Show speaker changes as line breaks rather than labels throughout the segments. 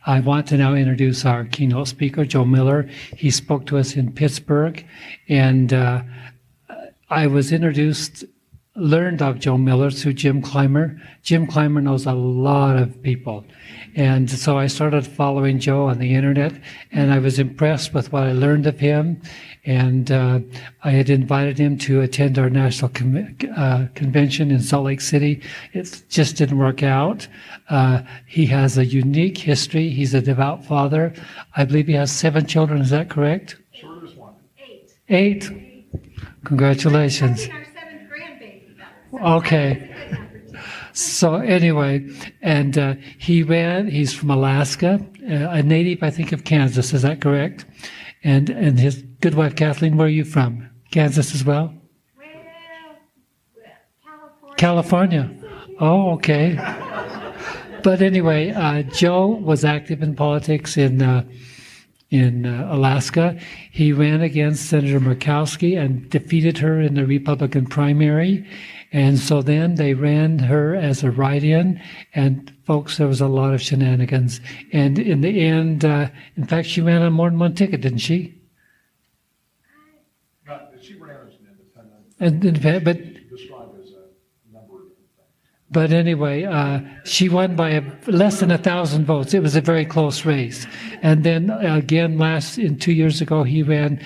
I want to now introduce our keynote speaker, Joe Miller. He spoke to us in Pittsburgh, and I was learned of Joe Miller through Jim Clymer. Jim Clymer knows a lot of people. And so I started following Joe on the internet, and I was impressed with what I learned of him. And I had invited him to attend our national convention in Salt Lake City. It just didn't work out. He has a unique history. He's a devout father. I believe he has 7 children. Is that correct?
Shortest one.
8. Congratulations.
Our 7th grandbaby.
Okay. So anyway, and he's from Alaska, a native, I think, of Kansas. Is that correct? And his good wife, Kathleen, where are you from? Kansas as well?
Well,
California. Oh, okay. But anyway, Joe was active in politics in Alaska. He ran against Senator Murkowski and defeated her in the Republican primary. And so then they ran her as a write-in, and folks, there was a lot of shenanigans. And in the end, in fact, she ran on more than one ticket, didn't she?
She ran as an independent.
But
Described as a number of different things.
But anyway, she won by less than 1,000 votes. It was a very close race. And then again, 2 years ago, he ran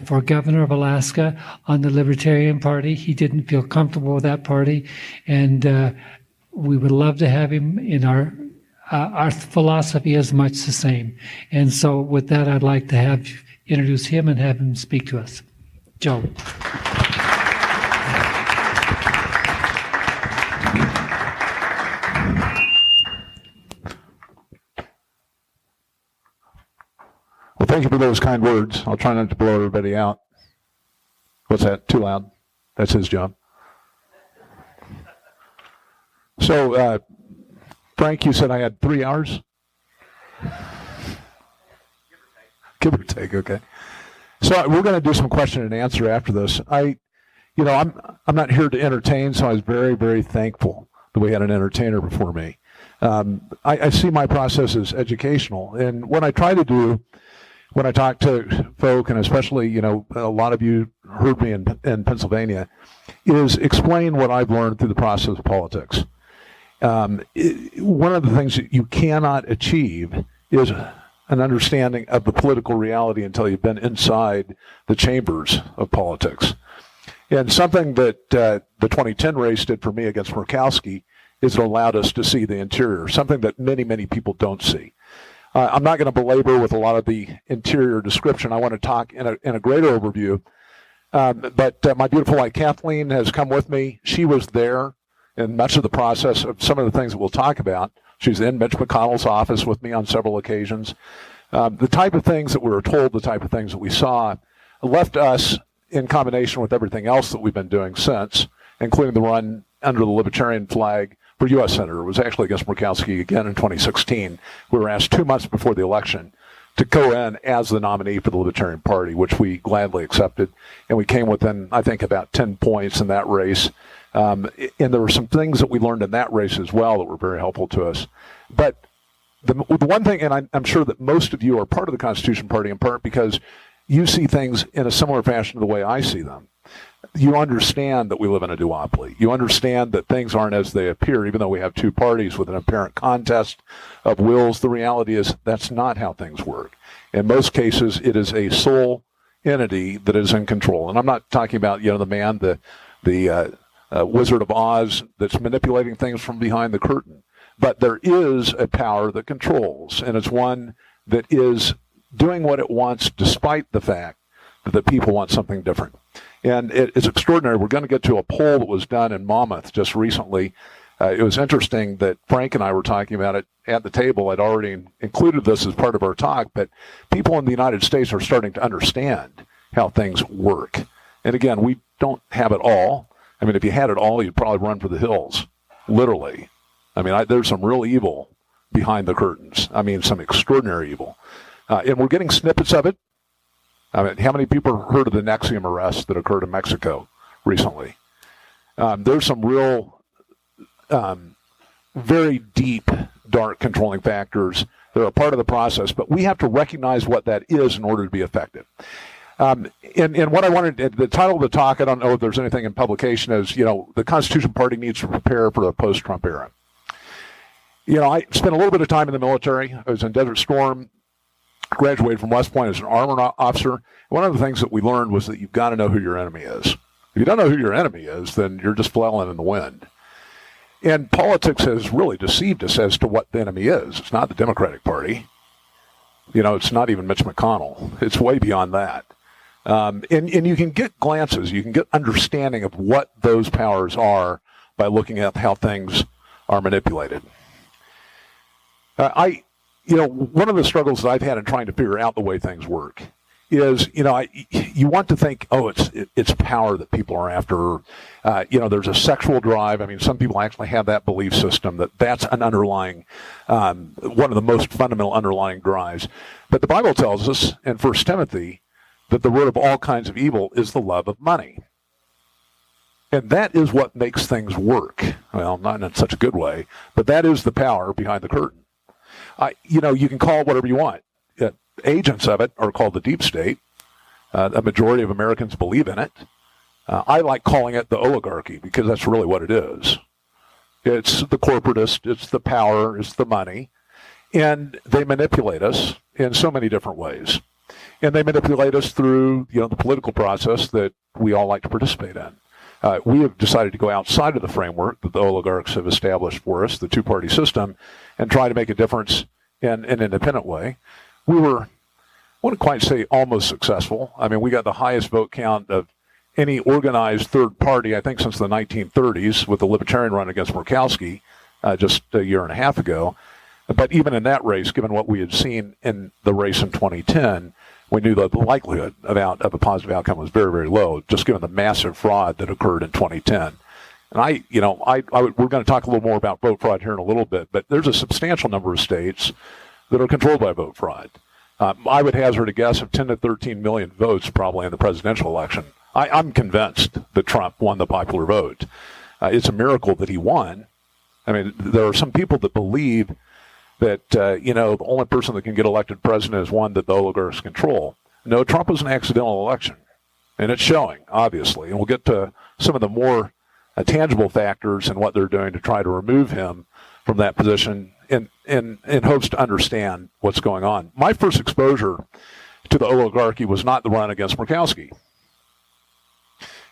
for governor of Alaska on the Libertarian Party. He didn't feel comfortable with that party, and we would love to have him in our philosophy is much the same. And so, with that, I'd like to introduce him and have him speak to us. Joe.
Well, thank you for those kind words. I'll try not to blow everybody out. What's that? Too loud? That's his job. So, Frank, you said I had 3 hours? Give or take, okay. So we're going to do some question and answer after this. I'm not here to entertain, so I was very, very thankful that we had an entertainer before me. I see my process as educational, and what I try to do when I talk to folk, and especially, a lot of you heard me in Pennsylvania, is explain what I've learned through the process of politics. One of the things that you cannot achieve is an understanding of the political reality until you've been inside the chambers of politics. And something that the 2010 race did for me against Murkowski is it allowed us to see the interior, something that many, many people don't see. I'm not going to belabor with a lot of the interior description. I want to talk in a greater overview. But my beautiful wife, Kathleen, has come with me. She was there in much of the process of some of the things that we'll talk about. She was in Mitch McConnell's office with me on several occasions. The type of things that we were told, the type of things that we saw, left us, in combination with everything else that we've been doing since, including the run under the Libertarian flag for U.S. Senator. It was actually against Murkowski again in 2016. We were asked 2 months before the election to go in as the nominee for the Libertarian Party, which we gladly accepted. And we came within, I think, about 10 points in that race. And there were some things that we learned in that race as well that were very helpful to us. But the one thing, and I'm sure that most of you are part of the Constitution Party in part because you see things in a similar fashion to the way I see them. You understand that we live in a duopoly. You understand that things aren't as they appear, even though we have 2 parties with an apparent contest of wills. The reality is that's not how things work. In most cases, it is a sole entity that is in control. And I'm not talking about, the man, the Wizard of Oz that's manipulating things from behind the curtain. But there is a power that controls, and it's one that is doing what it wants despite the fact that the people want something different. And it's extraordinary. We're going to get to a poll that was done in Monmouth just recently. It was interesting that Frank and I were talking about it at the table. I'd already included this as part of our talk, but people in the United States are starting to understand how things work. And again, we don't have it all. I mean, if you had it all, you'd probably run for the hills, literally. I mean, there's some real evil behind the curtains. I mean, some extraordinary evil. And we're getting snippets of it. I mean, how many people have heard of the Nexium arrests that occurred in Mexico recently? There's some real, very deep, dark controlling factors They're a part of the process, but we have to recognize what that is in order to be effective. And what I wanted, the title of the talk, I don't know if there's anything in publication, is, the Constitution Party needs to prepare for the post-Trump era. I spent a little bit of time in the military. I was in Desert Storm, graduated from West Point as an armor officer. One of the things that we learned was that you've got to know who your enemy is. If you don't know who your enemy is, then you're just flailing in the wind. And politics has really deceived us as to what the enemy is. It's not the Democratic Party. It's not even Mitch McConnell. It's way beyond that. And you can get glances, you can get understanding of what those powers are by looking at how things are manipulated. One of the struggles that I've had in trying to figure out the way things work is, you want to think, it's power that people are after. There's a sexual drive. I mean, some people actually have that belief system that's an underlying, one of the most fundamental underlying drives. But the Bible tells us in 1 Timothy that the root of all kinds of evil is the love of money. And that is what makes things work. Well, not in such a good way, but that is the power behind the curtain. You can call it whatever you want. Agents of it are called the deep state. A majority of Americans believe in it. I like calling it the oligarchy because that's really what it is. It's the corporatist, it's the power, it's the money. And they manipulate us in so many different ways. And they manipulate us through, the political process that we all like to participate in. We have decided to go outside of the framework that the oligarchs have established for us, the two-party system, and try to make a difference in an independent way. We were, I wouldn't quite say almost successful. I mean, we got the highest vote count of any organized third party, I think, since the 1930s, with the Libertarian run against Murkowski just a year and a half ago. But even in that race, given what we had seen in the race in 2010, we knew that the likelihood of a positive outcome was very, very low, just given the massive fraud that occurred in 2010. And we're going to talk a little more about vote fraud here in a little bit, but there's a substantial number of states that are controlled by vote fraud. I would hazard a guess of 10 to 13 million votes probably in the presidential election. I'm convinced that Trump won the popular vote. It's a miracle that he won. I mean, there are some people that believe that, the only person that can get elected president is one that the oligarchs control. No, Trump was an accidental election, and it's showing, obviously. And we'll get to some of the more tangible factors and what they're doing to try to remove him from that position in hopes to understand what's going on. My first exposure to the oligarchy was not the run against Murkowski.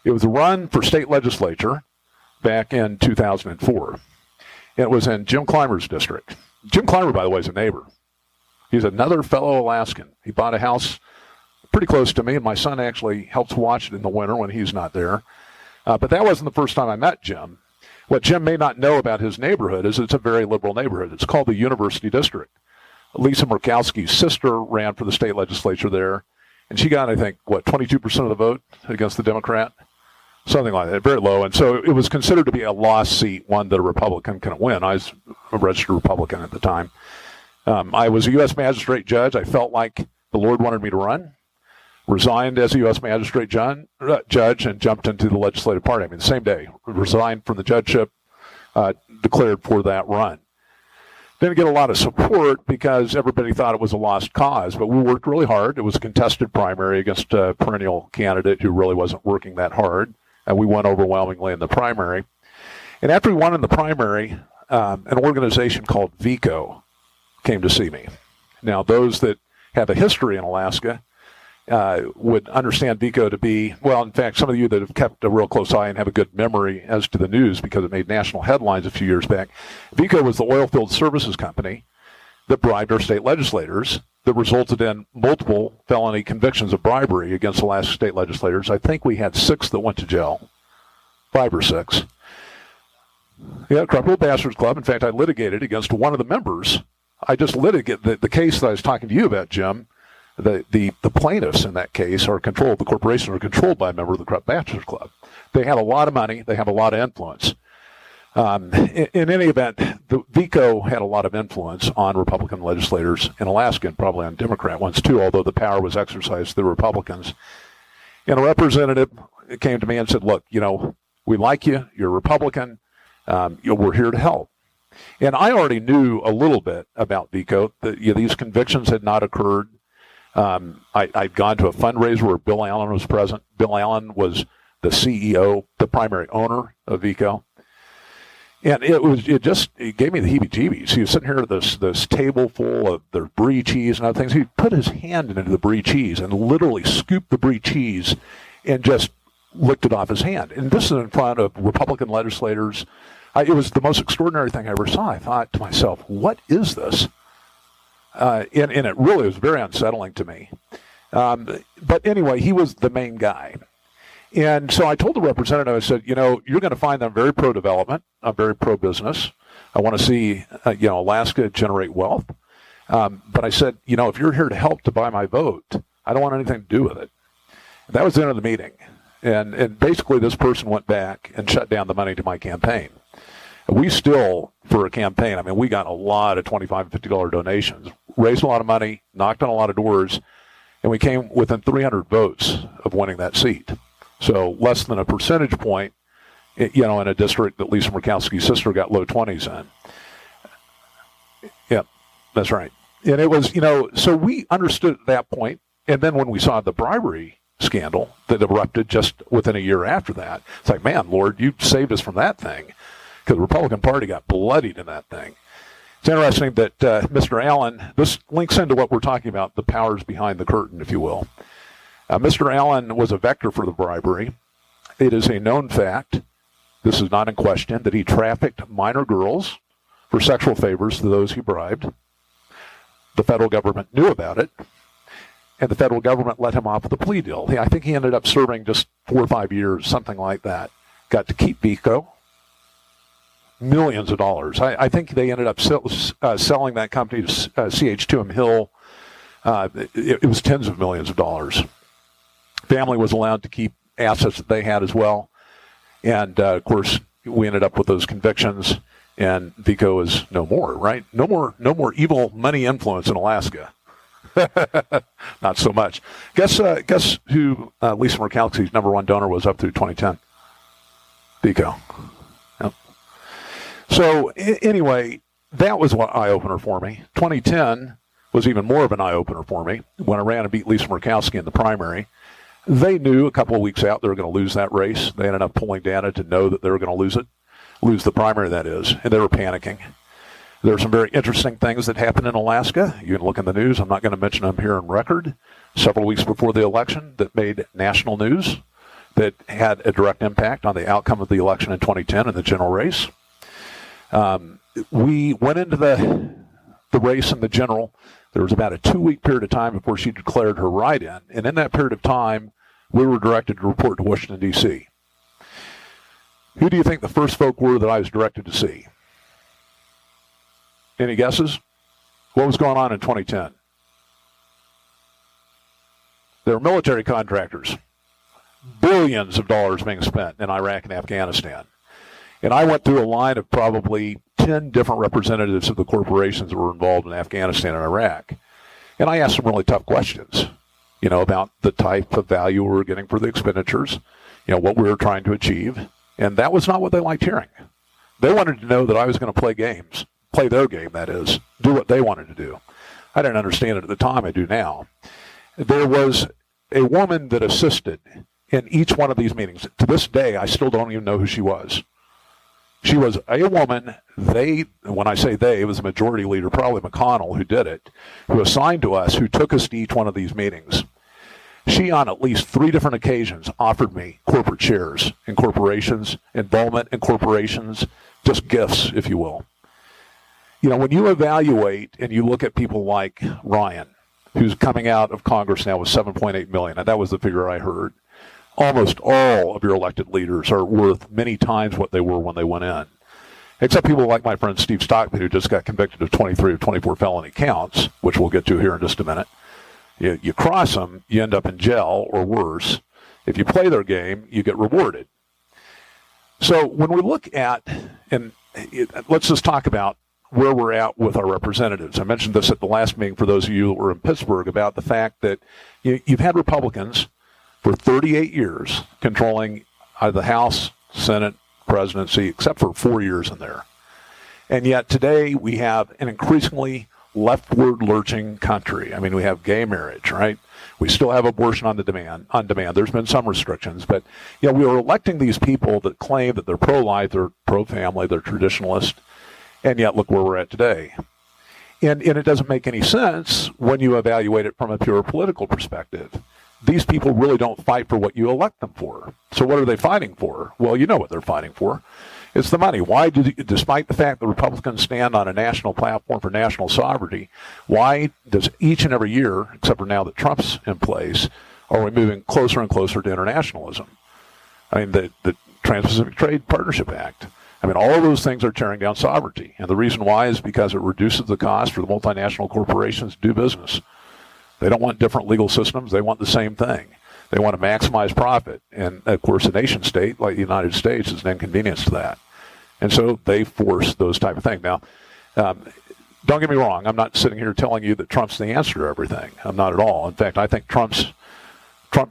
It was a run for state legislature back in 2004. It was in Jim Clymer's district. Jim Clymer, by the way, is a neighbor. He's another fellow Alaskan. He bought a house pretty close to me, and my son actually helps watch it in the winter when he's not there. But that wasn't the first time I met Jim. What Jim may not know about his neighborhood is it's a very liberal neighborhood. It's called the University District. Lisa Murkowski's sister ran for the state legislature there, and she got, I think, 22% of the vote against the Democrat? Something like that, very low. And so it was considered to be a lost seat, one that a Republican couldn't win. I was a registered Republican at the time. I was a U.S. magistrate judge. I felt like the Lord wanted me to run. Resigned as a U.S. magistrate judge and jumped into the legislative party. I mean, the same day. Resigned from the judgeship, declared for that run. Didn't get a lot of support because everybody thought it was a lost cause, but we worked really hard. It was a contested primary against a perennial candidate who really wasn't working that hard. And we won overwhelmingly in the primary. And after we won in the primary, an organization called VICO came to see me. Now, those that have a history in Alaska would understand VICO to be, well, in fact, some of you that have kept a real close eye and have a good memory as to the news because it made national headlines a few years back. VICO was the oilfield services company that bribed our state legislators that resulted in multiple felony convictions of bribery against Alaska state legislators. I think we had 6 that went to jail, 5 or 6. Yeah, Crumple Bastards Club. In fact, I litigated against one of the members. I just litigated the case that I was talking to you about, Jim. The plaintiffs in that case are controlled, the corporation are controlled by a member of the Crumple Bastards Club. They have a lot of money. They have a lot of influence. In any event, the VICO had a lot of influence on Republican legislators in Alaska and probably on Democrat ones too, although the power was exercised through Republicans. And a representative came to me and said, look, we like you. You're a Republican. We're here to help. And I already knew a little bit about Vico. These convictions had not occurred. I'd gone to a fundraiser where Bill Allen was present. Bill Allen was the CEO, the primary owner of Vico. And it gave me the heebie-jeebies. He was sitting here at this table full of the brie cheese and other things. He put his hand into the brie cheese and literally scooped the brie cheese and just licked it off his hand. And this is in front of Republican legislators. It was the most extraordinary thing I ever saw. I thought to myself, what is this? And it really was very unsettling to me. But anyway, he was the main guy. And so I told the representative, I said, you're going to find that I'm very pro-development. I'm very pro-business. I want to see, Alaska generate wealth. But I said, if you're here to help to buy my vote, I don't want anything to do with it. And that was the end of the meeting. And basically this person went back and shut down the money to my campaign. We still, for a campaign, we got a lot of $25 and $50 donations, raised a lot of money, knocked on a lot of doors, and we came within 300 votes of winning that seat. So less than a percentage point, in a district that Lisa Murkowski's sister got low 20s in. Yeah, that's right. And it was, so we understood at that point. And then when we saw the bribery scandal that erupted just within a year after that, it's like, man, Lord, you saved us from that thing. Because the Republican Party got bloodied in that thing. It's interesting that Mr. Allen, this links into what we're talking about, the powers behind the curtain, if you will. Mr. Allen was a vector for the bribery. It is a known fact, this is not in question, that he trafficked minor girls for sexual favors to those he bribed. The federal government knew about it, and the federal government let him off with a plea deal. I think he ended up serving just 4 or 5 years, something like that. Got to keep Vico. Millions of dollars. I think they ended up selling that company to CH2M Hill. It was tens of millions of dollars. Family was allowed to keep assets that they had as well. And, of course, we ended up with those convictions, and Vico is no more, right? No more evil money influence in Alaska. Not so much. Guess who Lisa Murkowski's number one donor was up through 2010? Vico. So anyway, that was one eye-opener for me. 2010 was even more of an eye-opener for me when I ran and beat Lisa Murkowski in the primary. They knew a couple of weeks out they were going to lose that race. They ended up pulling data to know that they were going to lose the primary, that is, and they were panicking. There were some very interesting things that happened in Alaska. You can look in the news. I'm not going to mention them here on record. Several weeks before the election that made national news that had a direct impact on the outcome of the election in 2010 in the general race. We went into the race in the general. There was about a 2-week period of time before she declared her write-in. And in that period of time, we were directed to report to Washington, D.C. Who do you think the first folk were that I was directed to see? Any guesses? What was going on in 2010? There were military contractors. Billions of dollars being spent in Iraq and Afghanistan. And I went through a line of probably 10 different representatives of the corporations that were involved in Afghanistan and Iraq. And I asked some really tough questions, about the type of value we were getting for the expenditures, what we were trying to achieve. And that was not what they liked hearing. They wanted to know that I was going to play games, play their game, that is, do what they wanted to do. I didn't understand it at the time. I do now. There was a woman that assisted in each one of these meetings. To this day, I still don't even know who she was. She was a woman, when I say they, it was a majority leader, probably McConnell, who did it, who assigned to us, who took us to each one of these meetings. She, on at least 3 different occasions, offered me corporate shares in corporations, involvement in corporations, just gifts, if you will. When you evaluate and you look at people like Ryan, who's coming out of Congress now with $7.8 million, and that was the figure I heard, almost all of your elected leaders are worth many times what they were when they went in. Except people like my friend Steve Stockman, who just got convicted of 23 or 24 felony counts, which we'll get to here in just a minute. You cross them, you end up in jail or worse. If you play their game, you get rewarded. So when we look at, let's just talk about where we're at with our representatives. I mentioned this at the last meeting for those of you that were in Pittsburgh about the fact that you've had Republicans for 38 years controlling the House, Senate, presidency, except for 4 years in there. And yet today we have an increasingly leftward lurching country. I mean, we have gay marriage, right? We still have abortion on demand. There's been some restrictions, but we are electing these people that claim that they're pro-life, they're pro-family, they're traditionalist, and yet look where we're at today. And it doesn't make any sense when you evaluate it from a pure political perspective. These people really don't fight for what you elect them for. So what are they fighting for? Well, you know what they're fighting for. It's the money. Why, despite the fact that Republicans stand on a national platform for national sovereignty, why does each and every year, except for now that Trump's in place, are we moving closer and closer to internationalism? I mean, the Trans-Pacific Trade Partnership Act. I mean, all of those things are tearing down sovereignty. And the reason why is because it reduces the cost for the multinational corporations to do business. They don't want different legal systems. They want the same thing. They want to maximize profit. And, of course, a nation state like the United States is an inconvenience to that. And so they force those type of things. Now, don't get me wrong. I'm not sitting here telling you that Trump's the answer to everything. I'm not at all. In fact, I think Trump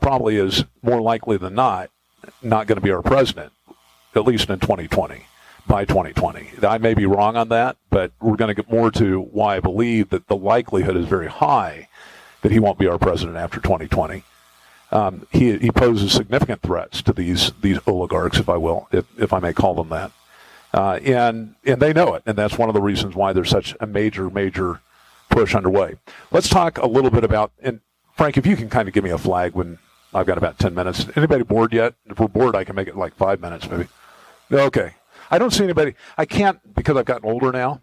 probably is more likely than not going to be our president, at least in 2020. By 2020. I may be wrong on that, but we're going to get more to why I believe that the likelihood is very high that he won't be our president after 2020. He poses significant threats to these oligarchs, if I will, if I may call them that. And they know it, and that's one of the reasons why there's such a major push underway. Let's talk a little bit about, and Frank, if you can kind of give me a flag when I've got about 10 minutes. Anybody bored yet? If we're bored, I can make it like 5 minutes maybe. Okay. I don't see anybody. I can't, because I've gotten older now.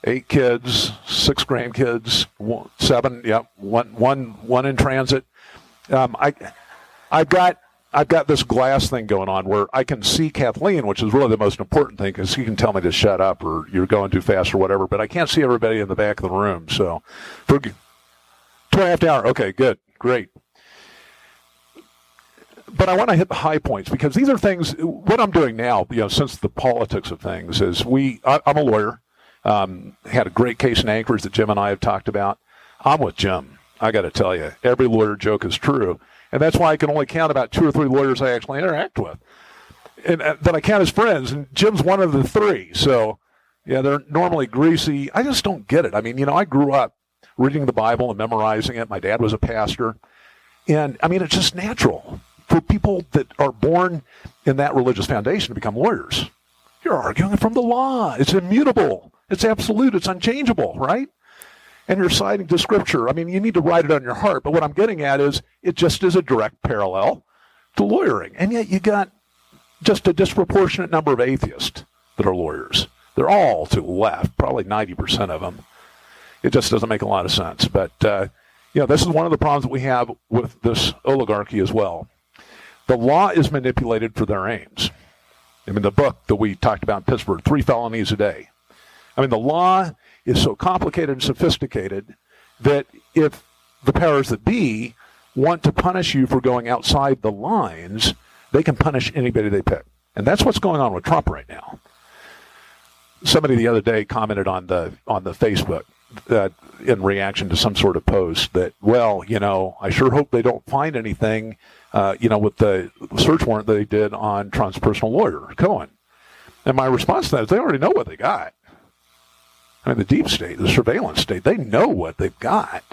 8 kids, 6 grandkids, 7. Yep, one in transit. I've got this glass thing going on where I can see Kathleen, which is really the most important thing, because she can tell me to shut up or you're going too fast or whatever. But I can't see everybody in the back of the room. So, for 2.5 hours. Okay, good, great. But I want to hit the high points, because these are things. What I'm doing now, since the politics of things, is I'm a lawyer. Had a great case in Anchorage that Jim and I have talked about. I'm with Jim. I got to tell you, every lawyer joke is true, and that's why I can only count about 2 or 3 lawyers I actually interact with, and that I count as friends. And Jim's one of the 3. So, they're normally greasy. I just don't get it. I mean, I grew up reading the Bible and memorizing it. My dad was a pastor, and I mean, it's just natural for people that are born in that religious foundation to become lawyers. You're arguing from the law. It's immutable. It's absolute. It's unchangeable, right? And you're citing to Scripture. I mean, you need to write it on your heart. But what I'm getting at is it just is a direct parallel to lawyering. And yet you got just a disproportionate number of atheists that are lawyers. They're all to the left, probably 90% of them. It just doesn't make a lot of sense. But, this is one of the problems that we have with this oligarchy as well. The law is manipulated for their aims. I mean, the book that we talked about in Pittsburgh, 3 felonies a day. I mean, the law is so complicated and sophisticated that if the powers that be want to punish you for going outside the lines, they can punish anybody they pick. And that's what's going on with Trump right now. Somebody the other day commented on the Facebook that in reaction to some sort of post that, I sure hope they don't find anything with the search warrant they did on Trump's personal lawyer, Cohen. And my response to that is they already know what they got. I mean, the deep state, the surveillance state, they know what they've got.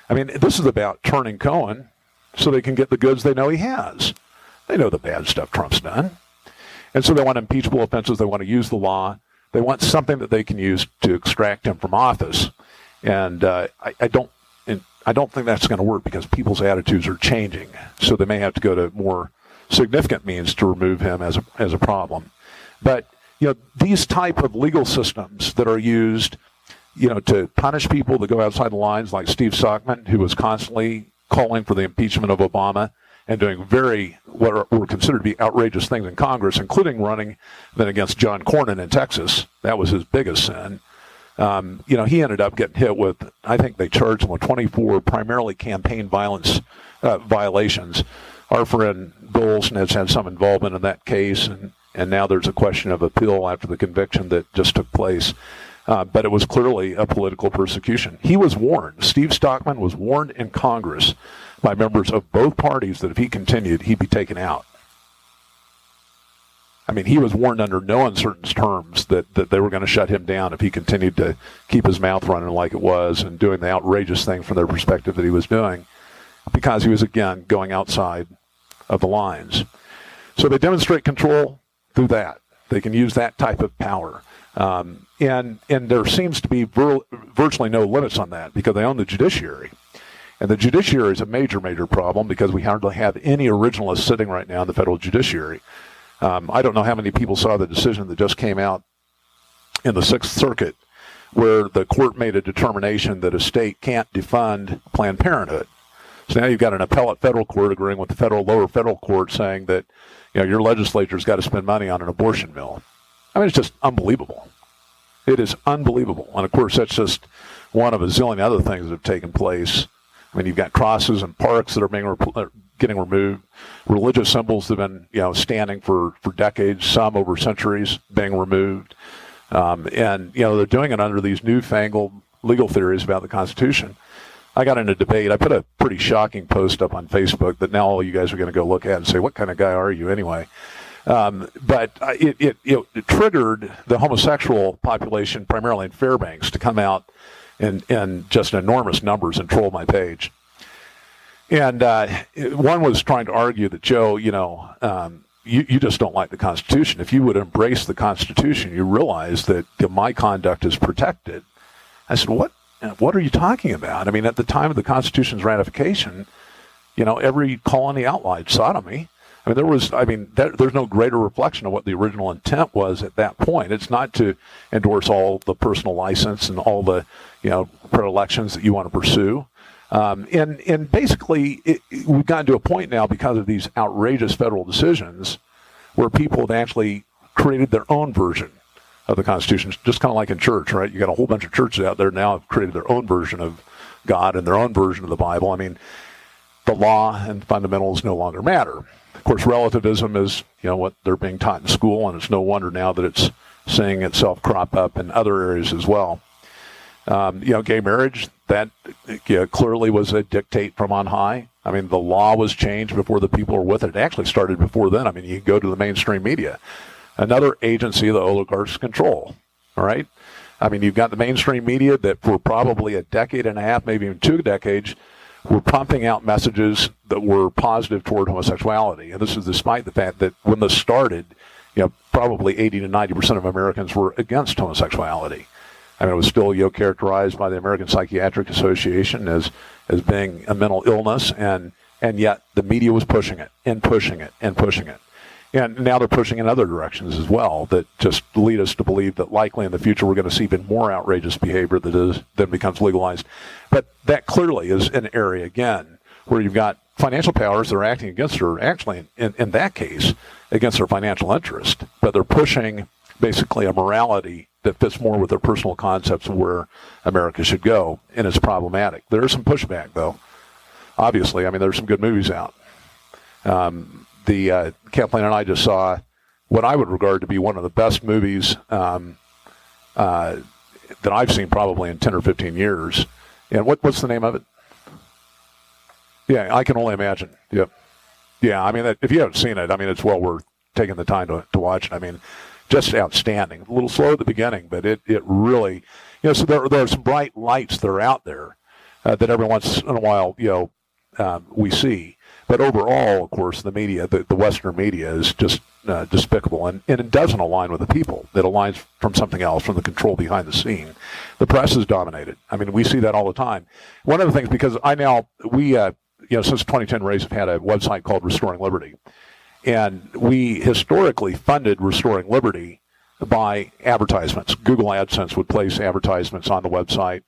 I mean, this is about turning Cohen so they can get the goods they know he has. They know the bad stuff Trump's done. And so they want impeachable offenses. They want to use the law. They want something that they can use to extract him from office. And I don't think that's going to work, because people's attitudes are changing. So they may have to go to more significant means to remove him as a problem. But these type of legal systems that are used, to punish people that go outside the lines, like Steve Stockman, who was constantly calling for the impeachment of Obama and doing what were considered to be outrageous things in Congress, including running then against John Cornyn in Texas. That was his biggest sin. He ended up getting hit with, I think they charged him with 24 primarily campaign violence violations. Our friend Golson has had some involvement in that case, and now there's a question of appeal after the conviction that just took place. But it was clearly a political persecution. He was warned. Steve Stockman was warned in Congress by members of both parties that if he continued, he'd be taken out. I mean, he was warned under no uncertain terms that they were going to shut him down if he continued to keep his mouth running like it was and doing the outrageous thing from their perspective that he was doing, because he was, again, going outside of the lines. So they demonstrate control through that. They can use that type of power. And there seems to be virtually no limits on that because they own the judiciary. And the judiciary is a major, major problem because we hardly have any originalists sitting right now in the federal judiciary. I don't know how many people saw the decision that just came out in the Sixth Circuit where the court made a determination that a state can't defund Planned Parenthood. So now you've got an appellate federal court agreeing with the lower federal court saying that, your legislature's got to spend money on an abortion bill. I mean, it's just unbelievable. It is unbelievable. And, of course, that's just one of a zillion other things that have taken place. I mean, you've got crosses and parks that are getting removed. Religious symbols that have been, standing for decades, some over centuries, being removed. And, they're doing it under these newfangled legal theories about the Constitution. I got in a debate. I put a pretty shocking post up on Facebook that now all you guys are going to go look at and say, what kind of guy are you anyway? But it triggered the homosexual population, primarily in Fairbanks, to come out in just enormous numbers and troll my page. And one was trying to argue that, Joe, you just don't like the Constitution. If you would embrace the Constitution, you realize that my conduct is protected. I said, what are you talking about? I mean, at the time of the Constitution's ratification, every colony outlawed sodomy. I mean, there's no greater reflection of what the original intent was at that point. It's not to endorse all the personal license and all the, predilections that you want to pursue. And basically, we've gotten to a point now because of these outrageous federal decisions where people have actually created their own version of the Constitution, just kind of like in church, right? You got a whole bunch of churches out there now have created their own version of God and their own version of the Bible. I mean, the law and fundamentals no longer matter. Of course, relativism is, what they're being taught in school, and it's no wonder now that it's seeing itself crop up in other areas as well. Gay marriage, that clearly was a dictate from on high. I mean, the law was changed before the people were with it. It actually started before then. I mean, you can go to the mainstream media. Another agency the oligarchs control, all right? I mean, you've got the mainstream media that for probably a decade and a half, maybe even 2 decades, were pumping out messages that were positive toward homosexuality. And this is despite the fact that when this started, probably 80 to 90% of Americans were against homosexuality. I mean, it was still characterized by the American Psychiatric Association as being a mental illness, and yet the media was pushing it and pushing it and pushing it. And now they're pushing in other directions as well that just lead us to believe that likely in the future we're going to see even more outrageous behavior that becomes legalized. But that clearly is an area, again, where you've got financial powers that are acting against her, actually, in that case, against their financial interest. But they're pushing basically a morality that fits more with their personal concepts of where America should go, and it's problematic. There is some pushback, though. Obviously, I mean, there's some good movies out. Kathleen and I just saw what I would regard to be one of the best movies that I've seen probably in 10 or 15 years. And what's the name of it? Yeah, I Can Only Imagine. Yep. Yeah, I mean, if you haven't seen it, I mean, it's well worth taking the time to watch it. I mean, just outstanding. A little slow at the beginning, but it really, so there are some bright lights that are out there that every once in a while, we see. But overall, of course, the media, the Western media is just despicable, and it doesn't align with the people. It aligns from something else, from the control behind the scene. The press is dominated. I mean, we see that all the time. One of the things, because since 2010 Rays have had a website called Restoring Liberty, and we historically funded Restoring Liberty by advertisements. Google AdSense would place advertisements on the website.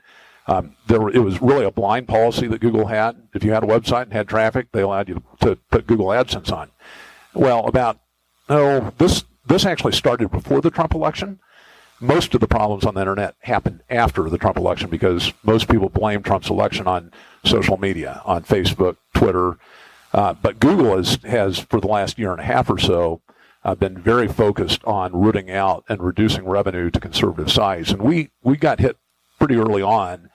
It was really a blind policy that Google had. If you had a website and had traffic, they allowed you to put Google AdSense on. Well, this actually started before the Trump election. Most of the problems on the internet happened after the Trump election because most people blame Trump's election on social media, on Facebook, Twitter. But Google has, for the last year and a half or so, been very focused on rooting out and reducing revenue to conservative sites. And we got hit pretty early on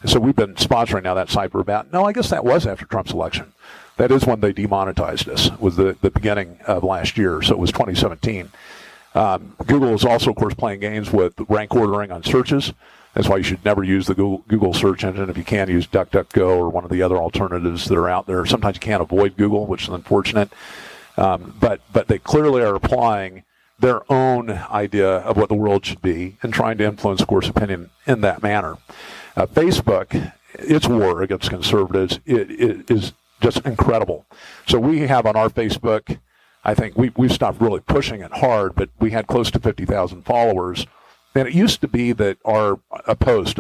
So we've been sponsoring now that site for I guess that was after Trump's election. That is when they demonetized us, was the beginning of last year, so it was 2017. Google is also, of course, playing games with rank ordering on searches. That's why you should never use the Google search engine. If you can, use DuckDuckGo or one of the other alternatives that are out there. Sometimes you can't avoid Google, which is unfortunate. But they clearly are applying their own idea of what the world should be and trying to influence, of course, opinion in that manner. Facebook, its war against conservatives it is just incredible. So we have on our Facebook, I think we've stopped really pushing it hard, but we had close to 50,000 followers. And it used to be that a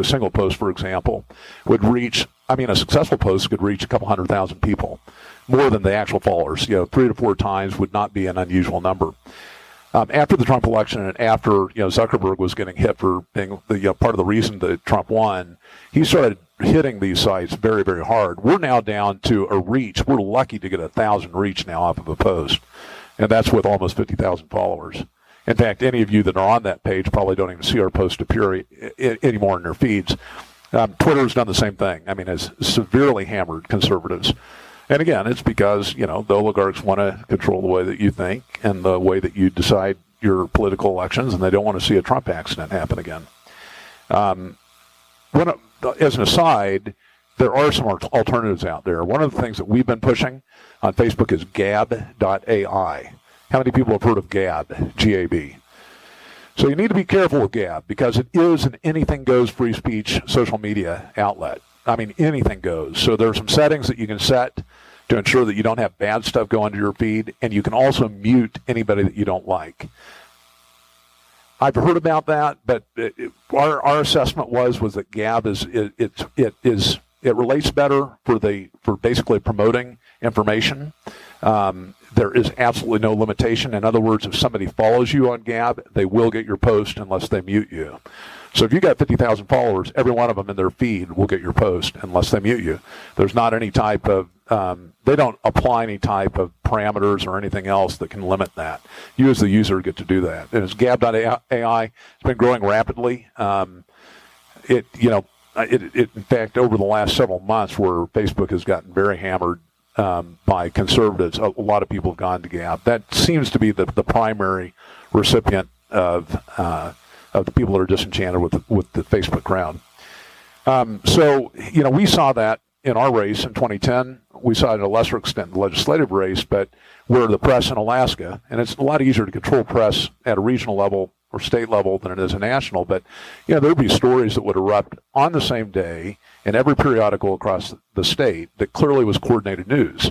single post, for example, would reach, a successful post could reach a couple 100,000 people, more than the actual followers. 3 to 4 times would not be an unusual number. After the Trump election and after Zuckerberg was getting hit for being part of the reason that Trump won, he started hitting these sites very, very hard. We're now down to a reach. We're lucky to get 1,000 reach now off of a post, and that's with almost 50,000 followers. In fact, any of you that are on that page probably don't even see our post appear anymore in their feeds. Twitter's done the same thing. Has severely hammered conservatives. And again, it's because, the oligarchs want to control the way that you think and the way that you decide your political elections, and they don't want to see a Trump accident happen again. As an aside, there are some alternatives out there. One of the things that we've been pushing on Facebook is Gab.ai. How many people have heard of Gab, G-A-B? So you need to be careful with Gab because it is an anything-goes free speech social media outlet. Anything goes. So there are some settings that you can set to ensure that you don't have bad stuff go into your feed, and you can also mute anybody that you don't like. I've heard about that, but our assessment was that Gab it relates better for basically promoting information. There is absolutely no limitation. In other words, if somebody follows you on Gab, they will get your post unless they mute you. So if you got 50,000 followers, every one of them in their feed will get your post unless they mute you. There's not any type of, they don't apply any type of parameters or anything else that can limit that. You as the user get to do that. And it's Gab.ai. It's been growing rapidly. In fact, over the last several months where Facebook has gotten very hammered by conservatives, a lot of people have gone to Gab. That seems to be the primary recipient of the people that are disenchanted with the Facebook crowd. So we saw that in our race in 2010. We saw it to a lesser extent in the legislative race, but we're the press in Alaska, and it's a lot easier to control press at a regional level or state level than it is a national. But there'd be stories that would erupt on the same day in every periodical across the state that clearly was coordinated news.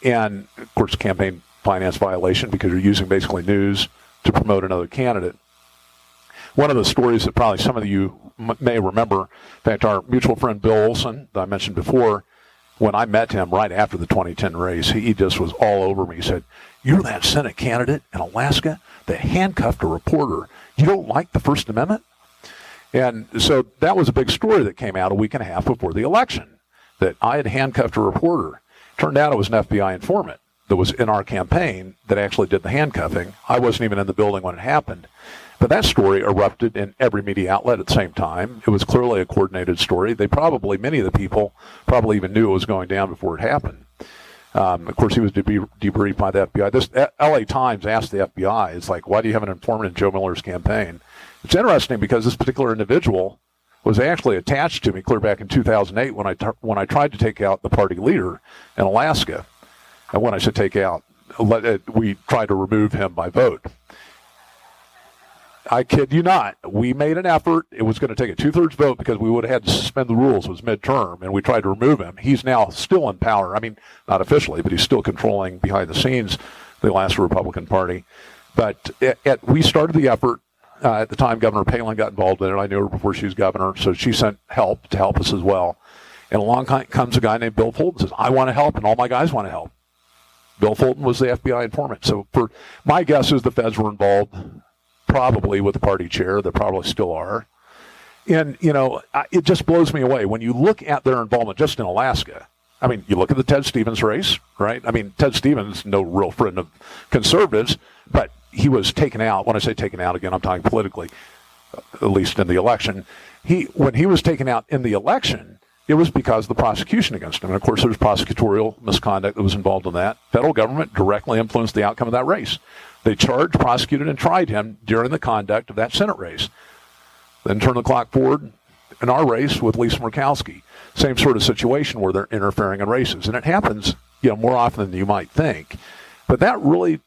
And of course, campaign finance violation because you're using basically news to promote another candidate. One of the stories that probably some of you may remember, in fact, our mutual friend Bill Olson, that I mentioned before, when I met him right after the 2010 race, he just was all over me. He said, "You're that Senate candidate in Alaska that handcuffed a reporter. You don't like the First Amendment?" And so that was a big story that came out a week and a half before the election, that I had handcuffed a reporter. Turned out it was an FBI informant that was in our campaign that actually did the handcuffing. I wasn't even in the building when it happened. But that story erupted in every media outlet at the same time. It was clearly a coordinated story. Many of the people probably even knew it was going down before it happened. Of course, he was debriefed by the FBI. This LA Times asked the FBI, it's like, why do you have an informant in Joe Miller's campaign? It's interesting because this particular individual was actually attached to me clear back in 2008 when I tried to take out the party leader in Alaska. And when I said take out, we tried to remove him by vote. I kid you not. We made an effort. It was going to take a 2/3 vote because we would have had to suspend the rules. It was midterm, and we tried to remove him. He's now still in power. Not officially, but he's still controlling behind the scenes the Alaska Republican Party. But we started the effort. At the time, Governor Palin got involved in it. I knew her before she was governor, so she sent help to help us as well. And along comes a guy named Bill Fulton and says, "I want to help, and all my guys want to help." Bill Fulton was the FBI informant. So my guess is the feds were involved, probably with the party chair. They probably still are. And, it just blows me away. When you look at their involvement just in Alaska, you look at the Ted Stevens race, right? Ted Stevens, no real friend of conservatives, but he was taken out. When I say taken out, again, I'm talking politically, at least in the election. When he was taken out in the election, it was because of the prosecution against him. And of course, there's prosecutorial misconduct that was involved in that. Federal government directly influenced the outcome of that race. They charged, prosecuted, and tried him during the conduct of that Senate race. Then turn the clock forward in our race with Lisa Murkowski. Same sort of situation where they're interfering in races. And it happens, more often than you might think. But that really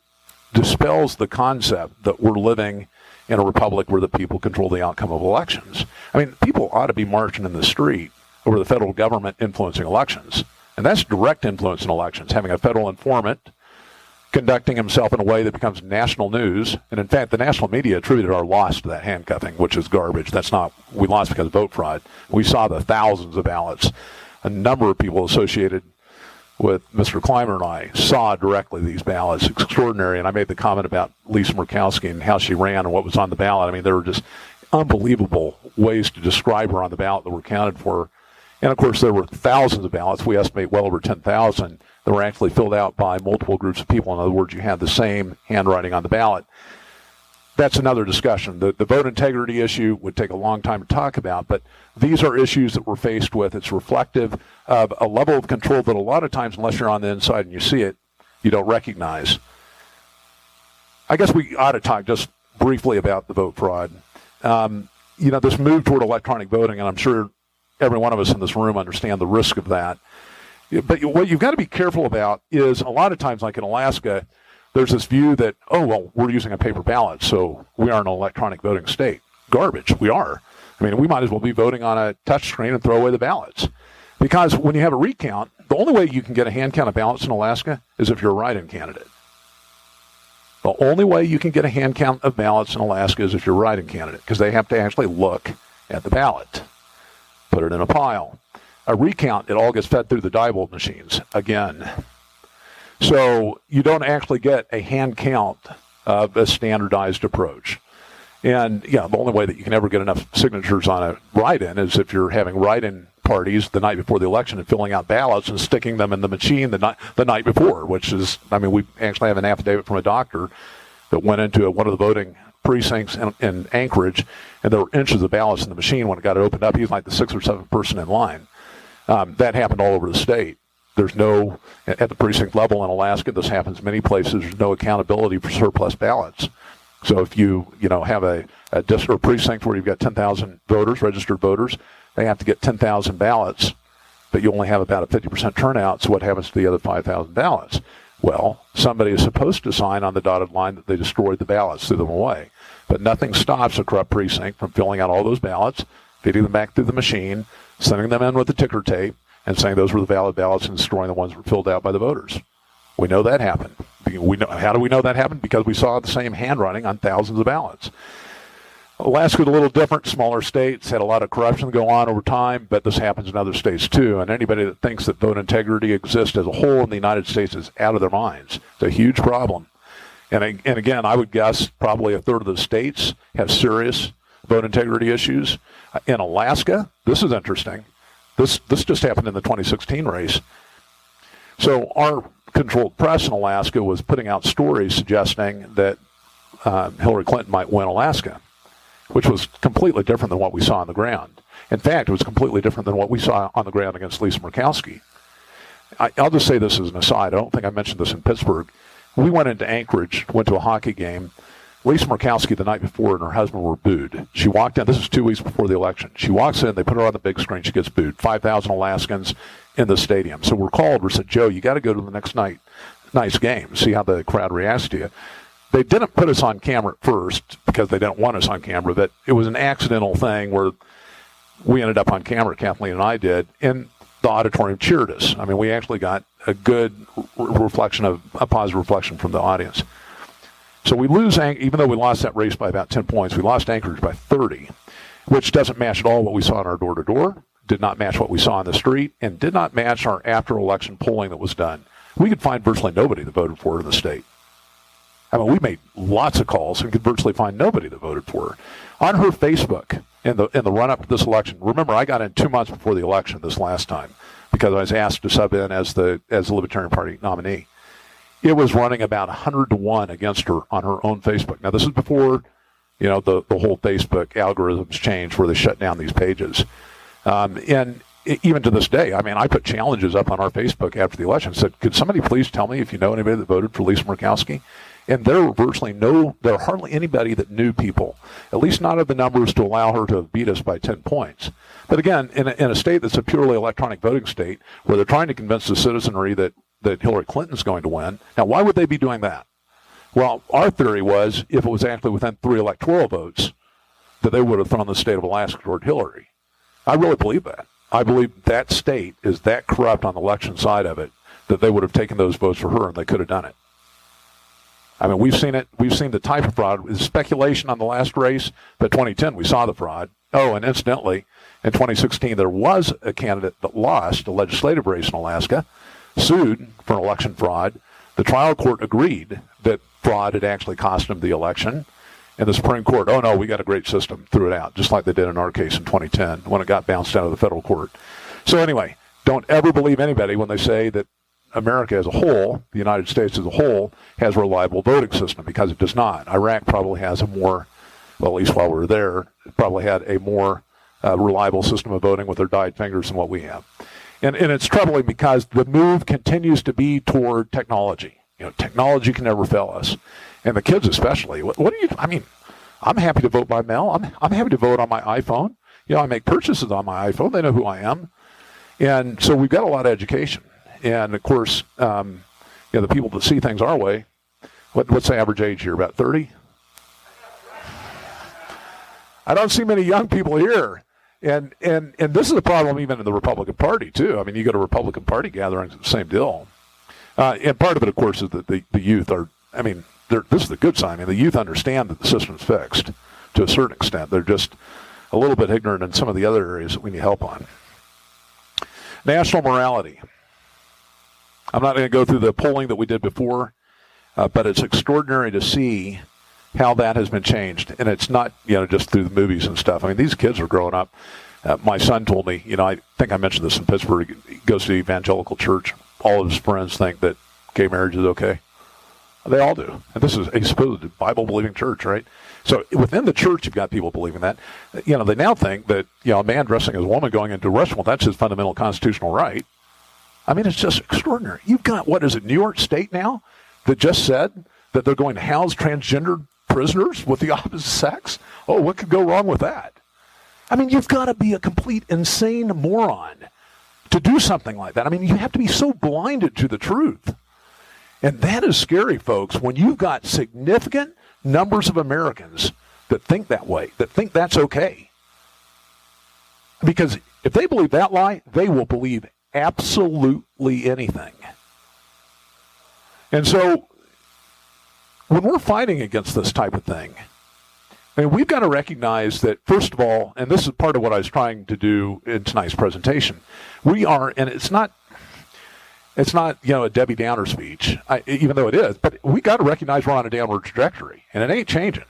dispels the concept that we're living in a republic where the people control the outcome of elections. I mean, people ought to be marching in the street over the federal government influencing elections. And that's direct influence in elections, having a federal informant conducting himself in a way that becomes national news. And in fact, the national media attributed our loss to that handcuffing, which is garbage. We lost because of vote fraud. We saw the thousands of ballots. A number of people associated with Mr. Clymer and I saw directly these ballots. It's extraordinary. And I made the comment about Lisa Murkowski and how she ran and what was on the ballot. I mean, there were just unbelievable ways to describe her on the ballot that were counted for. And of course, there were thousands of ballots. We estimate well over 10,000 that were actually filled out by multiple groups of people. In other words, you had the same handwriting on the ballot. That's another discussion. The vote integrity issue would take a long time to talk about, but these are issues that we're faced with. It's reflective of a level of control that a lot of times, unless you're on the inside and you see it, you don't recognize. I guess we ought to talk just briefly about the vote fraud. This move toward electronic voting, and I'm sure every one of us in this room understand the risk of that. But what you've got to be careful about is a lot of times, like in Alaska, there's this view that, we're using a paper ballot, so we aren't an electronic voting state. Garbage. We are. I mean, we might as well be voting on a touch screen and throw away the ballots. Because when you have a recount, the only way you can get a hand count of ballots in Alaska is if you're a write-in candidate. The only way you can get a hand count of ballots in Alaska is if you're a write-in candidate, because they have to actually look at the ballot, put it in a pile. A recount, it all gets fed through the Diebold machines again. So you don't actually get a hand count of a standardized approach. And the only way that you can ever get enough signatures on a write-in is if you're having write-in parties the night before the election and filling out ballots and sticking them in the machine the night before, which is, we actually have an affidavit from a doctor that went into one of the voting precincts in Anchorage, and there were inches of ballots in the machine when it got opened up. He was like the sixth or seventh person in line. That happened all over the state. There's no, at the precinct level in Alaska, this happens many places, there's no accountability for surplus ballots. So if you have a district or precinct where you've got 10,000 voters, registered voters, they have to get 10,000 ballots, but you only have about a 50% turnout, so what happens to the other 5,000 ballots? Well, somebody is supposed to sign on the dotted line that they destroyed the ballots, threw them away. But nothing stops a corrupt precinct from filling out all those ballots, feeding them back through the machine, sending them in with the ticker tape, and saying those were the valid ballots and destroying the ones that were filled out by the voters. We know that happened. How do we know that happened? Because we saw the same handwriting on thousands of ballots. Alaska's a little different. Smaller states had a lot of corruption go on over time, but this happens in other states too. And anybody that thinks that vote integrity exists as a whole in the United States is out of their minds. It's a huge problem. And again, I would guess probably a third of the states have serious vote integrity issues. In Alaska, this is interesting. This just happened in the 2016 race. So our controlled press in Alaska was putting out stories suggesting that Hillary Clinton might win Alaska, which was completely different than what we saw on the ground. In fact, it was completely different than what we saw on the ground against Lisa Murkowski. I'll just say this as an aside. I don't think I mentioned this in Pittsburgh. We went into Anchorage, went to a hockey game. Lisa Murkowski the night before and her husband were booed. She walked in. This is 2 weeks before the election. She walks in. They put her on the big screen. She gets booed. 5,000 Alaskans in the stadium. So we're called. We said, Joe, you got to go to the next night's game, see how the crowd reacts to you. They didn't put us on camera at first because they didn't want us on camera, but it was an accidental thing where we ended up on camera, Kathleen and I did, and the auditorium cheered us. I mean, we actually got a good reflection of a positive reflection from the audience. So we lose, even though we lost that race by about 10 points, we lost Anchorage by 30, which doesn't match at all what we saw in our door-to-door, did not match what we saw on the street, and did not match our after-election polling that was done. We could find virtually nobody that voted for her in the state. I mean, we made lots of calls and could virtually find nobody that voted for her. On her Facebook, in the run-up to this election, remember, I got in 2 months before the election this last time because I was asked to sub in as the Libertarian Party nominee. It was running about 100 to 1 against her on her own Facebook. Now, this is before the whole Facebook algorithms changed where they shut down these pages. And even to this day, I mean, I put challenges up on our Facebook after the election, said, could somebody please tell me if you know anybody that voted for Lisa Murkowski? And there are hardly anybody that knew people, at least not of the numbers to allow her to have beat us by 10 points. But again, in a state that's a purely electronic voting state, where they're trying to convince the citizenry that Hillary Clinton's going to win, now why would they be doing that? Well, our theory was if it was actually within 3 electoral votes, that they would have thrown the state of Alaska toward Hillary. I really believe that. I believe that state is that corrupt on the election side of it that they would have taken those votes for her and they could have done it. I mean, we've seen it. We've seen the type of fraud. It's speculation on the last race, but 2010 we saw the fraud. Oh, and incidentally, in 2016 there was a candidate that lost a legislative race in Alaska, sued for an election fraud. The trial court agreed that fraud had actually cost him the election. And the Supreme Court, oh no, we got a great system, threw it out, just like they did in our case in 2010 when it got bounced out of the federal court. So anyway, don't ever believe anybody when they say that America as a whole, the United States as a whole, has a reliable voting system, because it does not. Iraq probably has a more, well, at least while we were there, it probably had a more reliable system of voting with their dyed fingers than what we have. And it's troubling because the move continues to be toward technology. Technology can never fail us. And the kids especially. What do you, I mean, I'm happy to vote by mail. I'm happy to vote on my iPhone. I make purchases on my iPhone. They know who I am. And so we've got a lot of education. And of course, the people that see things our way, what's the average age here? About 30? I don't see many young people here. And this is a problem even in the Republican Party, too. I mean, you go to Republican Party gatherings, it's the same deal. And part of it, of course, is that the youth are, I mean, this is the good sign. I mean, the youth understand that the system's fixed to a certain extent. They're just a little bit ignorant in some of the other areas that we need help on. National morality. I'm not going to go through the polling that we did before, but it's extraordinary to see how that has been changed. And it's not, just through the movies and stuff. I mean, these kids are growing up. My son told me, I think I mentioned this in Pittsburgh, he goes to the evangelical church. All of his friends think that gay marriage is okay. They all do. And this is a supposed Bible-believing church, right? So within the church, you've got people believing that. They now think that, a man dressing as a woman going into a restaurant, that's his fundamental constitutional right. I mean, it's just extraordinary. You've got, New York State now that just said that they're going to house transgender prisoners with the opposite sex? Oh, what could go wrong with that? I mean, you've got to be a complete insane moron to do something like that. I mean, you have to be so blinded to the truth. And that is scary, folks, when you've got significant numbers of Americans that think that way, that think that's okay. Because if they believe that lie, they will believe absolutely anything. And so when we're fighting against this type of thing, I mean, we've got to recognize that, first of all, and this is part of what I was trying to do in tonight's presentation, we are, and it's not a Debbie Downer speech, even though it is, but we got to recognize we're on a downward trajectory, and it ain't changing.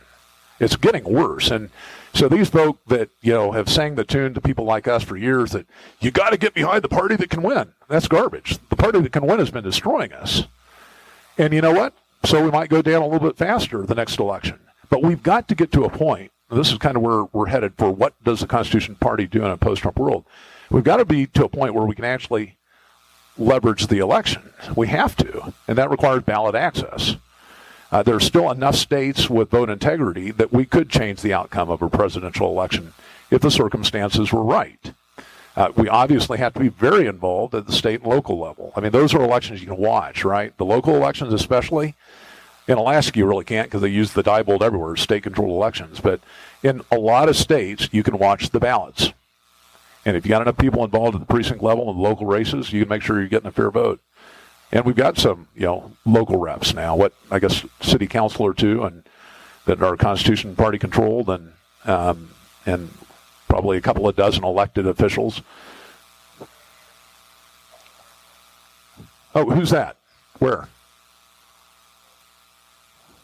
It's getting worse. And so these folk that, have sang the tune to people like us for years that you got to get behind the party that can win. That's garbage. The party that can win has been destroying us. And you know what? So we might go down a little bit faster the next election. But we've got to get to a point, and this is kind of where we're headed for what does the Constitution Party do in a post-Trump world. We've got to be to a point where we can actually leverage the election. We have to, and that requires ballot access. There's still enough states with vote integrity that we could change the outcome of a presidential election if the circumstances were right. We obviously have to be very involved at the state and local level. I mean, those are elections you can watch, right? The local elections especially. In Alaska, you really can't because they use the diebold everywhere, state-controlled elections. But in a lot of states, you can watch the ballots. And if you got enough people involved at the precinct level and the local races, you can make sure you're getting a fair vote. And we've got some, local reps now. I guess city council or two, and that are Constitution Party controlled, and probably a couple of dozen elected officials. Oh, who's that? Where?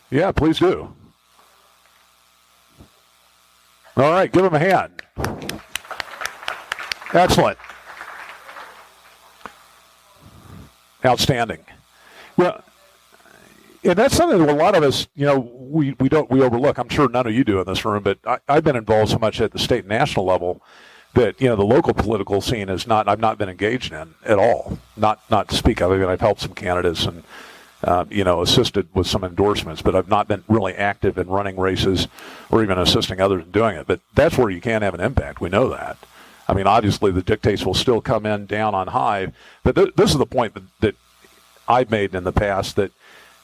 Yeah, please do. All right, give them a hand. Excellent. Outstanding. Well, And that's something that a lot of us, we overlook. I'm sure none of you do in this room, but I've been involved so much at the state and national level that, the local political scene I've not been engaged in at all. Not to speak of. I mean, I've helped some candidates and, assisted with some endorsements, but I've not been really active in running races or even assisting others in doing it. But that's where you can have an impact. We know that. I mean, obviously the dictates will still come in down on high, but this is the point that I've made in the past that,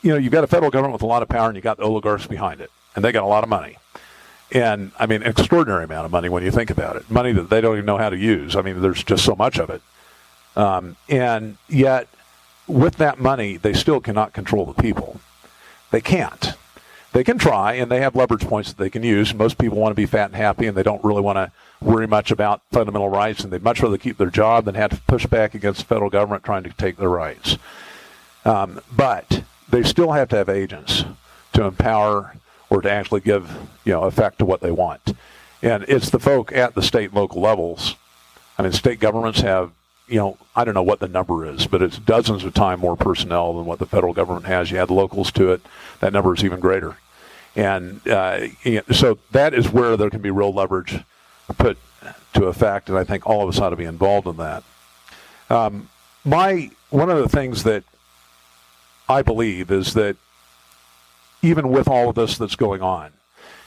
you've got a federal government with a lot of power and you've got the oligarchs behind it, and they got a lot of money. And, I mean, an extraordinary amount of money when you think about it. Money that they don't even know how to use. I mean, there's just so much of it. And yet, with that money, they still cannot control the people. They can't. They can try, and they have leverage points that they can use. Most people want to be fat and happy, and they don't really want to worry much about fundamental rights, and they'd much rather keep their job than have to push back against the federal government trying to take their rights. But they still have to have agents to empower or to actually give, effect to what they want. And it's the folk at the state and local levels. I mean, state governments have, I don't know what the number is, but it's dozens of times more personnel than what the federal government has. You add locals to it, that number is even greater. And so that is where there can be real leverage put to effect, and I think all of us ought to be involved in that. One of the things that I believe is that even with all of this that's going on,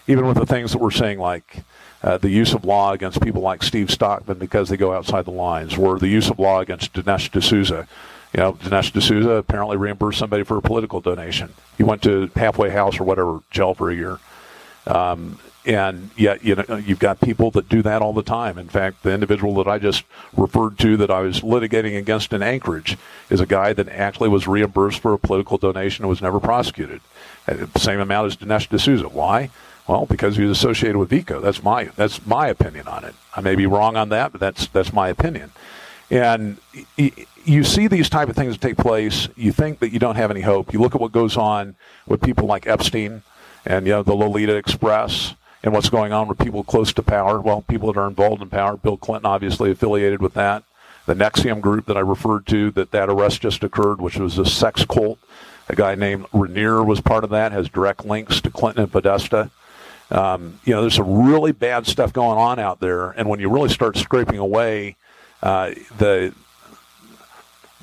even with the things that we're saying like the use of law against people like Steve Stockman because they go outside the lines, or the use of law against Dinesh D'Souza. Dinesh D'Souza apparently reimbursed somebody for a political donation. He went to halfway house or whatever, jail for a year. And yet, you've got people that do that all the time. In fact, the individual that I just referred to that I was litigating against in Anchorage is a guy that actually was reimbursed for a political donation and was never prosecuted. The same amount as Dinesh D'Souza. Why? Well, because he was associated with VICO. That's my opinion on it. I may be wrong on that, but that's my opinion. And you see these type of things take place. You think that you don't have any hope. You look at what goes on with people like Epstein and the Lolita Express, and what's going on with people close to power. Well, people that are involved in power. Bill Clinton obviously affiliated with that. The Nexium group that I referred to, that arrest just occurred, which was a sex cult. A guy named Rainier was part of that, has direct links to Clinton and Podesta. There's some really bad stuff going on out there, and when you really start scraping away the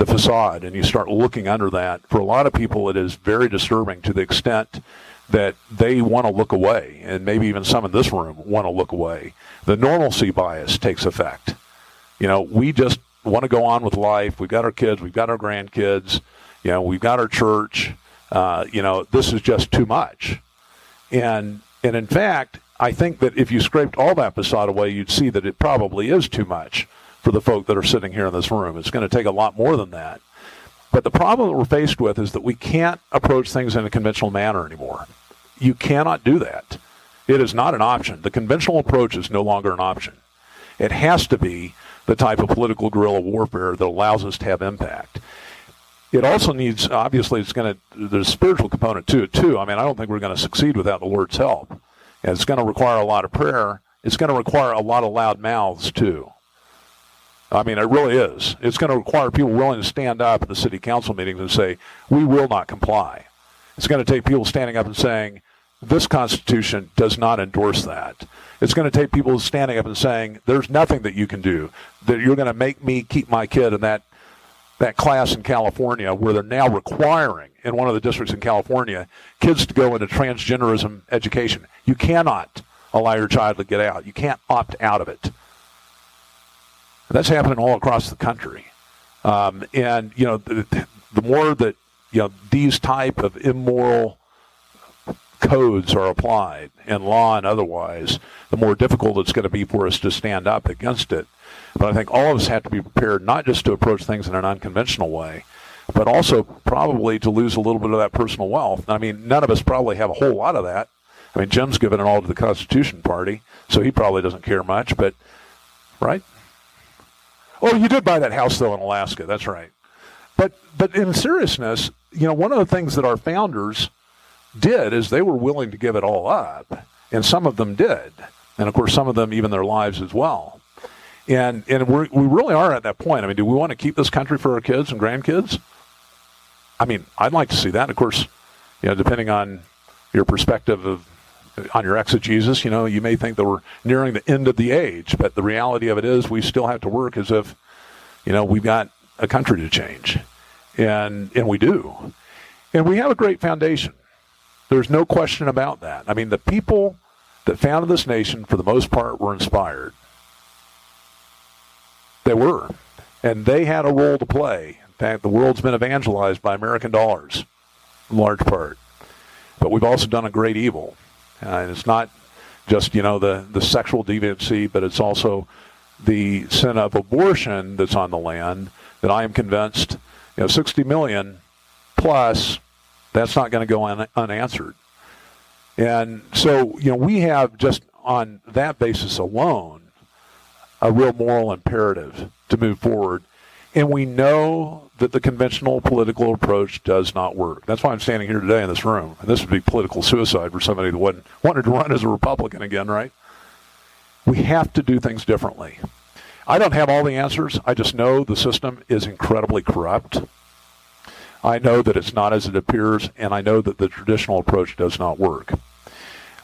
facade and you start looking under that, for a lot of people it is very disturbing to the extent that they want to look away, and maybe even some in this room want to look away. The normalcy bias takes effect. We just want to go on with life. We've got our kids, we've got our grandkids, we've got our church. This is just too much. And in fact, I think that if you scraped all that facade away, you'd see that it probably is too much for the folk that are sitting here in this room. It's going to take a lot more than that. But the problem that we're faced with is that we can't approach things in a conventional manner anymore. You cannot do that. It is not an option. The conventional approach is no longer an option. It has to be the type of political guerrilla warfare that allows us to have impact. It also needs, obviously, there's a spiritual component to it, too. I mean, I don't think we're going to succeed without the Lord's help. And it's going to require a lot of prayer. It's going to require a lot of loud mouths, too. I mean, it really is. It's going to require people willing to stand up at the city council meetings and say, we will not comply. It's going to take people standing up and saying, this Constitution does not endorse that. It's going to take people standing up and saying, there's nothing that you can do, that you're going to make me keep my kid in that class in California where they're now requiring, in one of the districts in California, kids to go into transgenderism education. You cannot allow your child to get out. You can't opt out of it. That's happening all across the country. The more that, these type of immoral codes are applied, in law and otherwise, the more difficult it's going to be for us to stand up against it. But I think all of us have to be prepared not just to approach things in an unconventional way, but also probably to lose a little bit of that personal wealth. I mean, none of us probably have a whole lot of that. I mean, Jim's given it all to the Constitution Party, so he probably doesn't care much, but, right? Oh, you did buy that house, though, in Alaska. That's right. But in seriousness, one of the things that our founders did is they were willing to give it all up, and some of them did. And, of course, some of them even their lives as well. And we really are at that point. I mean, do we want to keep this country for our kids and grandkids? I mean, I'd like to see that. Of course, depending on your perspective on your exegesis, you may think that we're nearing the end of the age, but the reality of it is we still have to work as if, we've got a country to change. And we do. And we have a great foundation. There's no question about that. I mean, the people that founded this nation, for the most part, were inspired. They were. And they had a role to play. In fact, the world's been evangelized by American dollars, in large part. But we've also done a great evil. And it's not just, the sexual deviancy, but it's also the sin of abortion that's on the land that I am convinced, 60 million plus, that's not going to go unanswered. And so, we have just on that basis alone a real moral imperative to move forward. And we know that the conventional political approach does not work. That's why I'm standing here today in this room. And this would be political suicide for somebody that wanted to run as a Republican again, right? We have to do things differently. I don't have all the answers. I just know the system is incredibly corrupt. I know that it's not as it appears, and I know that the traditional approach does not work.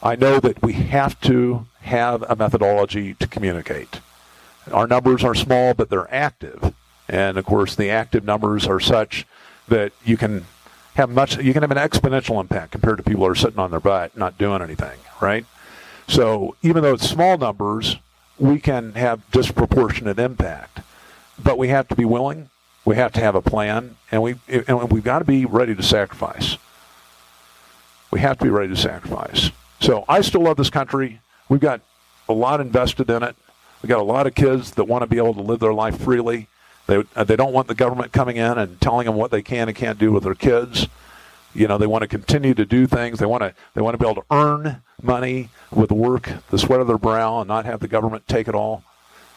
I know that we have to have a methodology to communicate. Our numbers are small, but they're active. And of course, the active numbers are such that you can have an exponential impact compared to people who are sitting on their butt, not doing anything, right? So even though it's small numbers, we can have disproportionate impact. But we have to be willing. We have to have a plan, and we've got to be ready to sacrifice. We have to be ready to sacrifice. So I still love this country. We've got a lot invested in it. We've got a lot of kids that want to be able to live their life freely. They don't want the government coming in and telling them what they can and can't do with their kids. They want to continue to do things. They want to be able to earn money with work, the sweat of their brow, and not have the government take it all.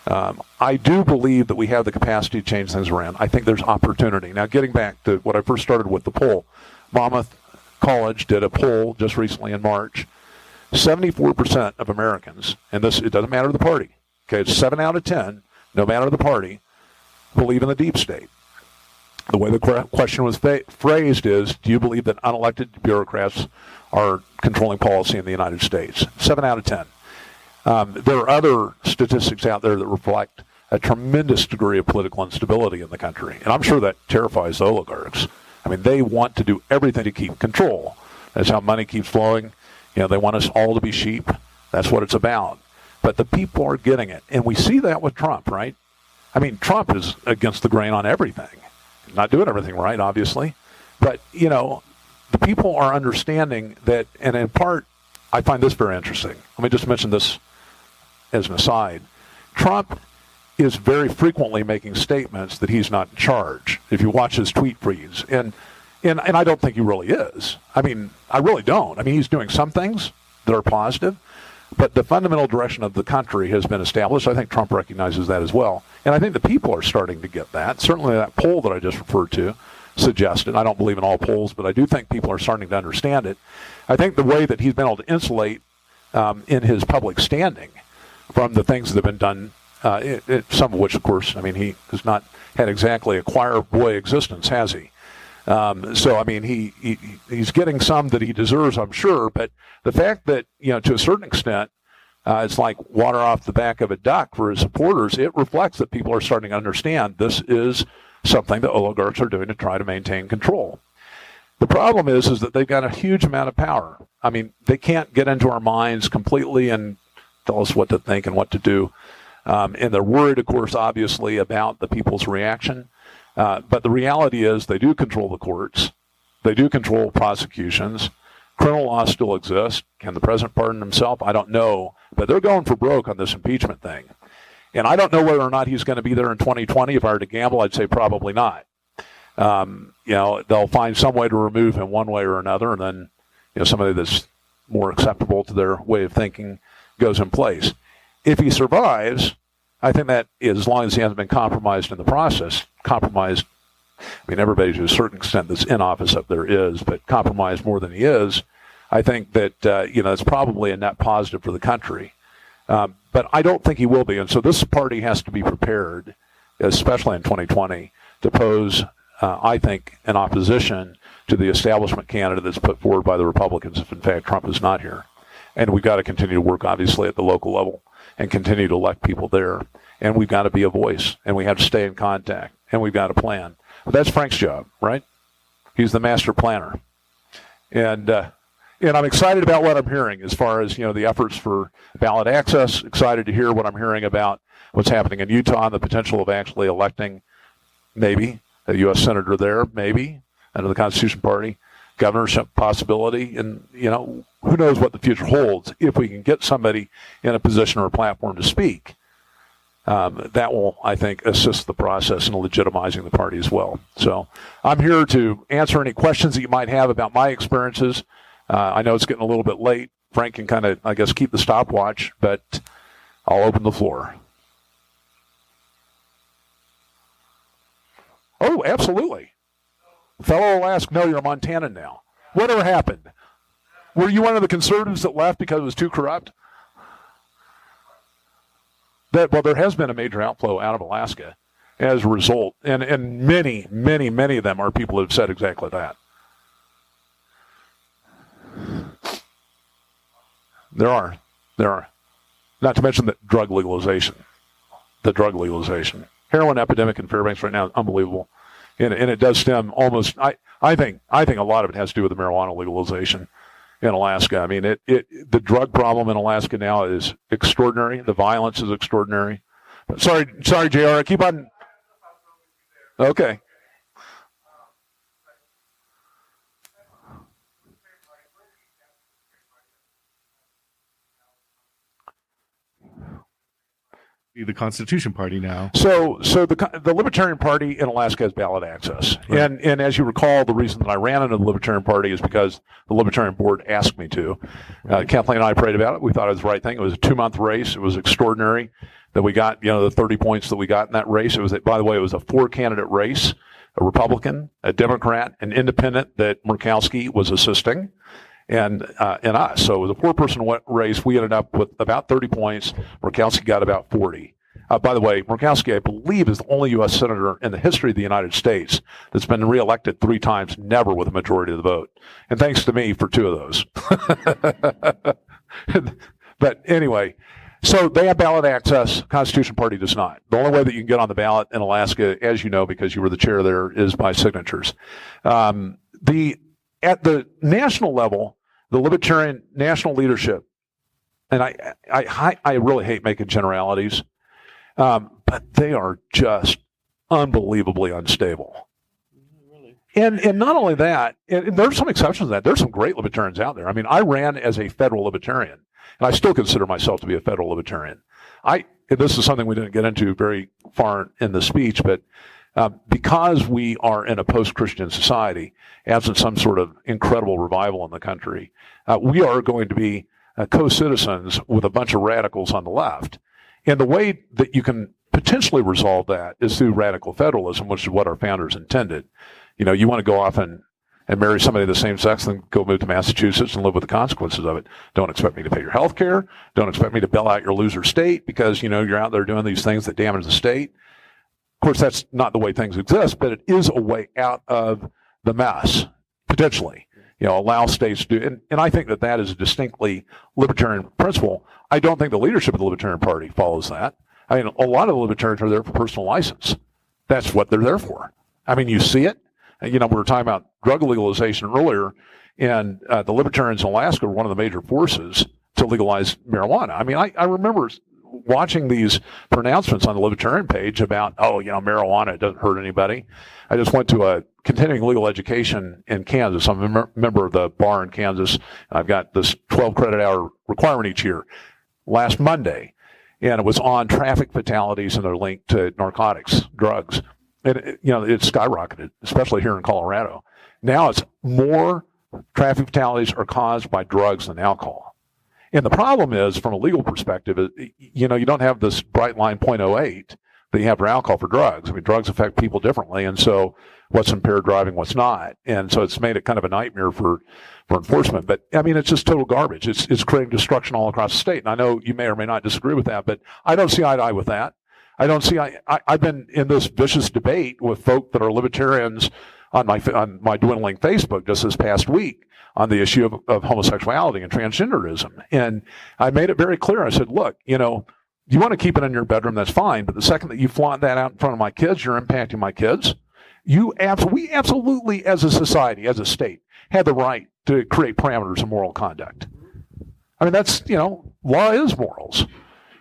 I do believe that we have the capacity to change things around. I think there's opportunity. Now, getting back to what I first started with, the poll. Monmouth College did a poll just recently in March. 74% of Americans, and it doesn't matter the party, okay, it's 7 out of 10, no matter the party, believe in the deep state. The way the question was phrased is, do you believe that unelected bureaucrats are controlling policy in the United States? 7 out of 10. There are other statistics out there that reflect a tremendous degree of political instability in the country. And I'm sure that terrifies the oligarchs. I mean, they want to do everything to keep control. That's how money keeps flowing. They want us all to be sheep. That's what it's about. But the people are getting it. And we see that with Trump, right? I mean, Trump is against the grain on everything. Not doing everything right, obviously. But, the people are understanding that, and in part, I find this very interesting. Let me just mention this as an aside. Trump is very frequently making statements that he's not in charge, if you watch his tweet feeds. And I don't think he really is. I mean, I really don't. I mean, he's doing some things that are positive, but the fundamental direction of the country has been established. I think Trump recognizes that as well. And I think the people are starting to get that. Certainly that poll that I just referred to suggested. I don't believe in all polls, but I do think people are starting to understand it. I think the way that he's been able to insulate in his public standing from the things that have been done, some of which, of course, I mean, he has not had exactly a choir boy existence, has he? So, I mean, he's getting some that he deserves, I'm sure, but the fact that, to a certain extent, it's like water off the back of a duck for his supporters, it reflects that people are starting to understand this is something that oligarchs are doing to try to maintain control. The problem is that they've got a huge amount of power. I mean, they can't get into our minds completely and tell us what to think and what to do. And they're worried, of course, obviously, about the people's reaction. But the reality is they do control the courts. They do control prosecutions. Criminal law still exists. Can the president pardon himself? I don't know. But they're going for broke on this impeachment thing. And I don't know whether or not he's going to be there in 2020. If I were to gamble, I'd say probably not. They'll find some way to remove him one way or another, and then somebody that's more acceptable to their way of thinking goes in place. If he survives, I think that as long as he hasn't been compromised in the process, compromised, I mean, everybody to a certain extent that's in office up there is, but compromised more than he is, I think that, it's probably a net positive for the country. But I don't think he will be. And so this party has to be prepared, especially in 2020, to pose, I think, an opposition to the establishment candidate that's put forward by the Republicans if, in fact, Trump is not here. And we've got to continue to work, obviously, at the local level and continue to elect people there. And we've got to be a voice, and we have to stay in contact, and we've got to plan. But that's Frank's job, right? He's the master planner. And I'm excited about what I'm hearing as far as, the efforts for ballot access, excited to hear what I'm hearing about what's happening in Utah and the potential of actually electing maybe a U.S. senator there, maybe, under the Constitution Party, governorship possibility, and, who knows what the future holds if we can get somebody in a position or a platform to speak. That will, I think, assist the process in legitimizing the party as well. So I'm here to answer any questions that you might have about my experiences. I know it's getting a little bit late. Frank can kind of, I guess, keep the stopwatch, but I'll open the floor. Oh, absolutely. Fellow will ask, no, you're a Montanan now. Whatever happened? Were you one of the conservatives that left because it was too corrupt? There has been a major outflow out of Alaska as a result, and many, many, many of them are people who have said exactly that. There are. Not to mention the drug legalization. Heroin epidemic in Fairbanks right now is unbelievable. And it does stem almost, I think a lot of it has to do with the marijuana legalization in Alaska. I mean, the drug problem in Alaska now is extraordinary. The violence is extraordinary. Sorry, JR, I keep on. Okay.
The Constitution Party now.
So the Libertarian Party in Alaska has ballot access. Right. And as you recall, the reason that I ran into the Libertarian Party is because the Libertarian Board asked me to. Right. Kathleen and I prayed about it. We thought it was the right thing. It was a 2-month race. It was extraordinary that we got, the 30 points that we got in that race. It was, by the way, it was a 4-candidate race, a Republican, a Democrat, an independent that Murkowski was assisting, and us. So it was a 4-person race. We ended up with about 30 points. Murkowski got about 40. By the way, Murkowski, I believe, is the only U.S. senator in the history of the United States that's been reelected 3 times, never with a majority of the vote. And thanks to me for 2 of those. But anyway, so they have ballot access. Constitution Party does not. The only way that you can get on the ballot in Alaska, as you know, because you were the chair there, is by signatures. At the national level, the Libertarian national leadership, and I really hate making generalities, but they are just unbelievably unstable. Really? And not only that, and there's some exceptions to that. There's some great libertarians out there. I mean, I ran as a federal libertarian, and I still consider myself to be a federal libertarian. This is something we didn't get into very far in the speech, but because we are in a post-Christian society, absent some sort of incredible revival in the country, we are going to be co-citizens with a bunch of radicals on the left. And the way that you can potentially resolve that is through radical federalism, which is what our founders intended. You want to go off and marry somebody of the same sex, then go move to Massachusetts and live with the consequences of it. Don't expect me to pay your health care. Don't expect me to bail out your loser state because, you're out there doing these things that damage the state. Of course, that's not the way things exist, but it is a way out of the mess, potentially. Allow states to do, and I think that is a distinctly libertarian principle. I don't think the leadership of the Libertarian Party follows that. I mean, a lot of the libertarians are there for personal license. That's what they're there for. I mean, you see it. We were talking about drug legalization earlier, and the libertarians in Alaska were one of the major forces to legalize marijuana. I mean, I remember watching these pronouncements on the Libertarian page about, marijuana doesn't hurt anybody. I just went to a continuing legal education in Kansas. I'm a member of the bar in Kansas. I've got this 12 credit hour requirement each year. Last Monday, and it was on traffic fatalities and their link to narcotics, drugs. And it skyrocketed, especially here in Colorado. Now it's more traffic fatalities are caused by drugs than alcohol. And the problem is, from a legal perspective, you don't have this bright line .08 that you have for alcohol for drugs. I mean, drugs affect people differently, and so what's impaired driving, what's not. And so it's made it kind of a nightmare for enforcement. But, I mean, it's just total garbage. It's creating destruction all across the state. And I know you may or may not disagree with that, but I don't see eye to eye with that. I don't see, I've been in this vicious debate with folk that are libertarians on my dwindling Facebook just this past week on the issue of homosexuality and transgenderism. And I made it very clear. I said, look, you want to keep it in your bedroom, that's fine. But the second that you flaunt that out in front of my kids, you're impacting my kids. We absolutely, as a society, as a state, have the right to create parameters of moral conduct. I mean, that's, law is morals.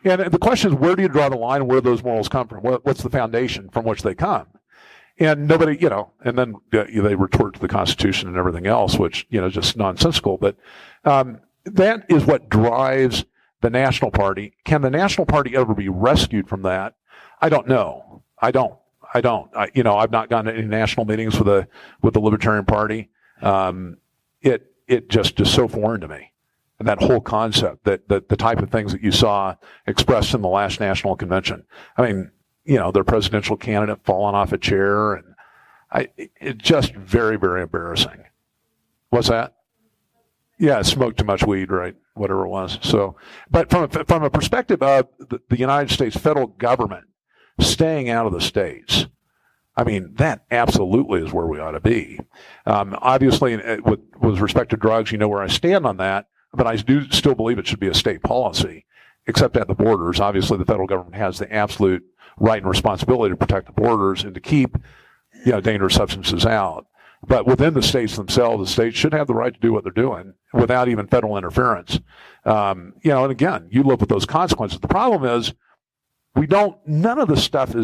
And the question is, where do you draw the line and where do those morals come from? What's the foundation from which they come? And nobody, and then they retort to the Constitution and everything else, which, is just nonsensical. But that is what drives the National Party. Can the National Party ever be rescued from that? I don't know. I don't. I've not gone to any national meetings with the Libertarian Party. It just is so foreign to me. And that whole concept, that the type of things that you saw expressed in the last national convention. I mean, their presidential candidate falling off a chair, and it's just very, very embarrassing. What's that? Yeah, smoked too much weed, right? Whatever it was. So, but from a perspective of the United States federal government staying out of the states, I mean, that absolutely is where we ought to be. Obviously, with respect to drugs, where I stand on that, but I do still believe it should be a state policy, except at the borders. Obviously, the federal government has the absolute right and responsibility to protect the borders and to keep, dangerous substances out. But within the states themselves, the states should have the right to do what they're doing without even federal interference. And again, you live with those consequences. The problem is, none of this stuff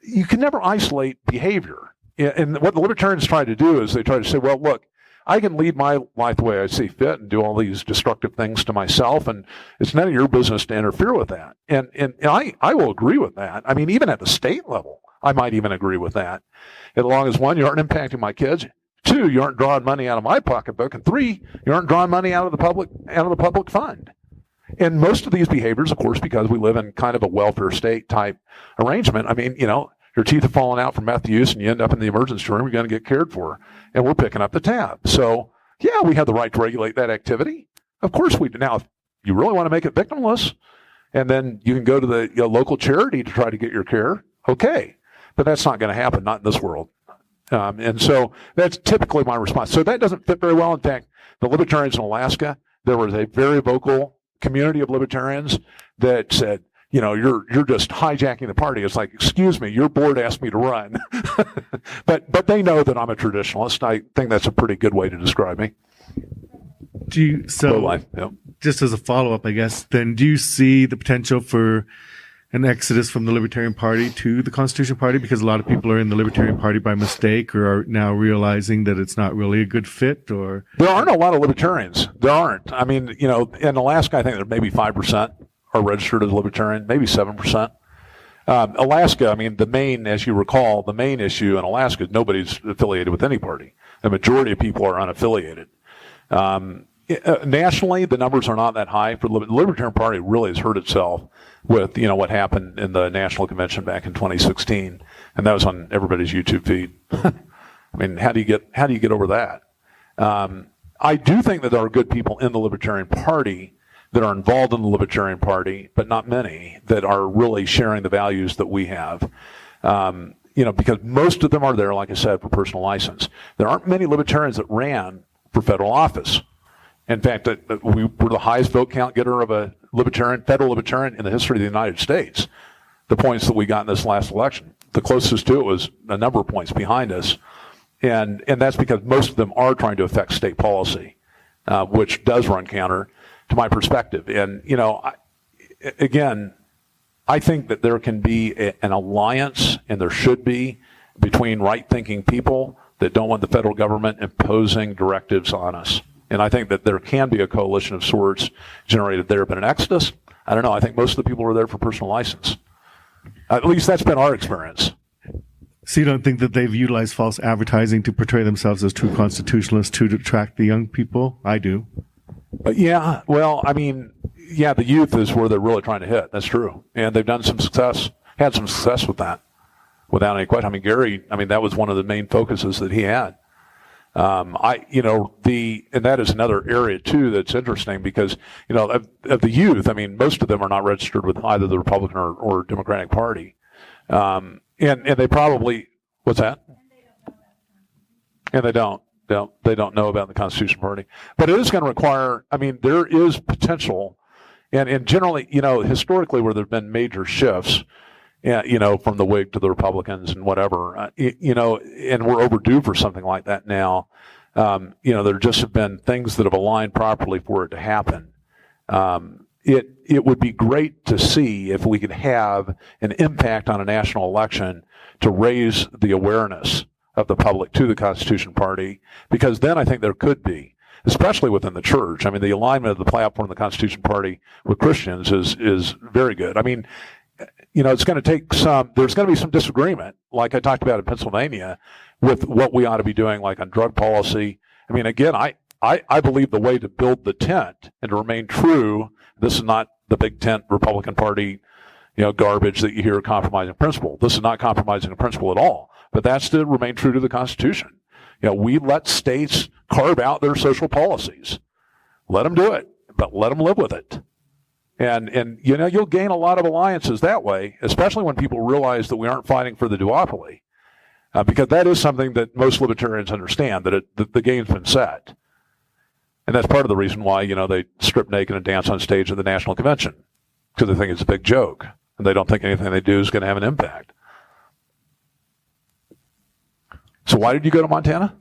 you can never isolate behavior. And what the libertarians try to do is they try to say, well, look, I can lead my life the way I see fit and do all these destructive things to myself, and it's none of your business to interfere with that. And I will agree with that. I mean, even at the state level, I might even agree with that. As long as, one, you aren't impacting my kids, two, you aren't drawing money out of my pocketbook, and three, you aren't drawing money out of the public fund. And most of these behaviors, of course, because we live in kind of a welfare state type arrangement, I mean, your teeth are falling out from meth use and you end up in the emergency room, you're going to get cared for. And we're picking up the tab. So, yeah, we have the right to regulate that activity. Of course we do. Now, if you really want to make it victimless, and then you can go to the local charity to try to get your care, okay. But that's not going to happen, not in this world. And so that's typically my response. So that doesn't fit very well. In fact, the libertarians in Alaska, there was a very vocal community of libertarians that said, you're just hijacking the party. It's like, excuse me, your board asked me to run. but they know that I'm a traditionalist. I think that's a pretty good way to describe me.
Just as a follow-up, I guess, then do you see the potential for an exodus from the Libertarian Party to the Constitution Party? Because a lot of people are in the Libertarian Party by mistake or are now realizing that it's not really a good fit, or...
There aren't a lot of libertarians. There aren't. I mean, in Alaska, I think there maybe 5% are registered as libertarian, maybe 7%. Alaska, I mean, as you recall, the main issue in Alaska is nobody's affiliated with any party. The majority of people are unaffiliated. Nationally, the numbers are not that high. For the Libertarian Party really has hurt itself with, what happened in the National Convention back in 2016. And that was on everybody's YouTube feed. I mean, how do you get over that? I do think that there are good people in the Libertarian Party that are involved in the Libertarian Party, but not many that are really sharing the values that we have. Because most of them are there, like I said, for personal license. There aren't many libertarians that ran for federal office. In fact, we were the highest vote count getter of a federal libertarian in the history of the United States. The points that we got in this last election, the closest to it was a number of points behind us. And that's because most of them are trying to affect state policy, which does run counter to my perspective. And, I think that there can be an alliance, and there should be, between right-thinking people that don't want the federal government imposing directives on us. And I think that there can be a coalition of sorts generated there. But an exodus, I don't know. I think most of the people are there for personal license. At least that's been our experience.
So you don't think that they've utilized false advertising to portray themselves as true constitutionalists to attract the young people? I do.
Yeah, well, I mean, the youth is where they're really trying to hit. That's true. And they've had some success with that, without any question. I mean, Gary, that was one of the main focuses that he had. And that is another area too that's interesting because, of the youth, most of them are not registered with either the Republican or Democratic Party. And they probably, what's that? And they don't know about the Constitution Party. But it is going to require, I mean, there is potential, and generally, historically where there have been major shifts, from the Whig to the Republicans and whatever, and we're overdue for something like that now. There just have been things that have aligned properly for it to happen. It would be great to see if we could have an impact on a national election to raise the awareness of the public to the Constitution Party, because then I think there could be, especially within the church. I mean, the alignment of the platform of the Constitution Party with Christians is very good. I mean, it's going to take there's going to be some disagreement, like I talked about in Pennsylvania, with what we ought to be doing, like on drug policy. I mean, again, I believe the way to build the tent and to remain true, this is not the big tent Republican Party, garbage that you hear compromising principle. This is not compromising a principle at all, but that's to remain true to the Constitution. We let states carve out their social policies. Let them do it, but let them live with it. And you'll gain a lot of alliances that way, especially when people realize that we aren't fighting for the duopoly, because that is something that most libertarians understand, that the game's been set. And that's part of the reason why, they strip naked and dance on stage at the National Convention, because they think it's a big joke, and they don't think anything they do is going to have an impact. So why did you go to Montana?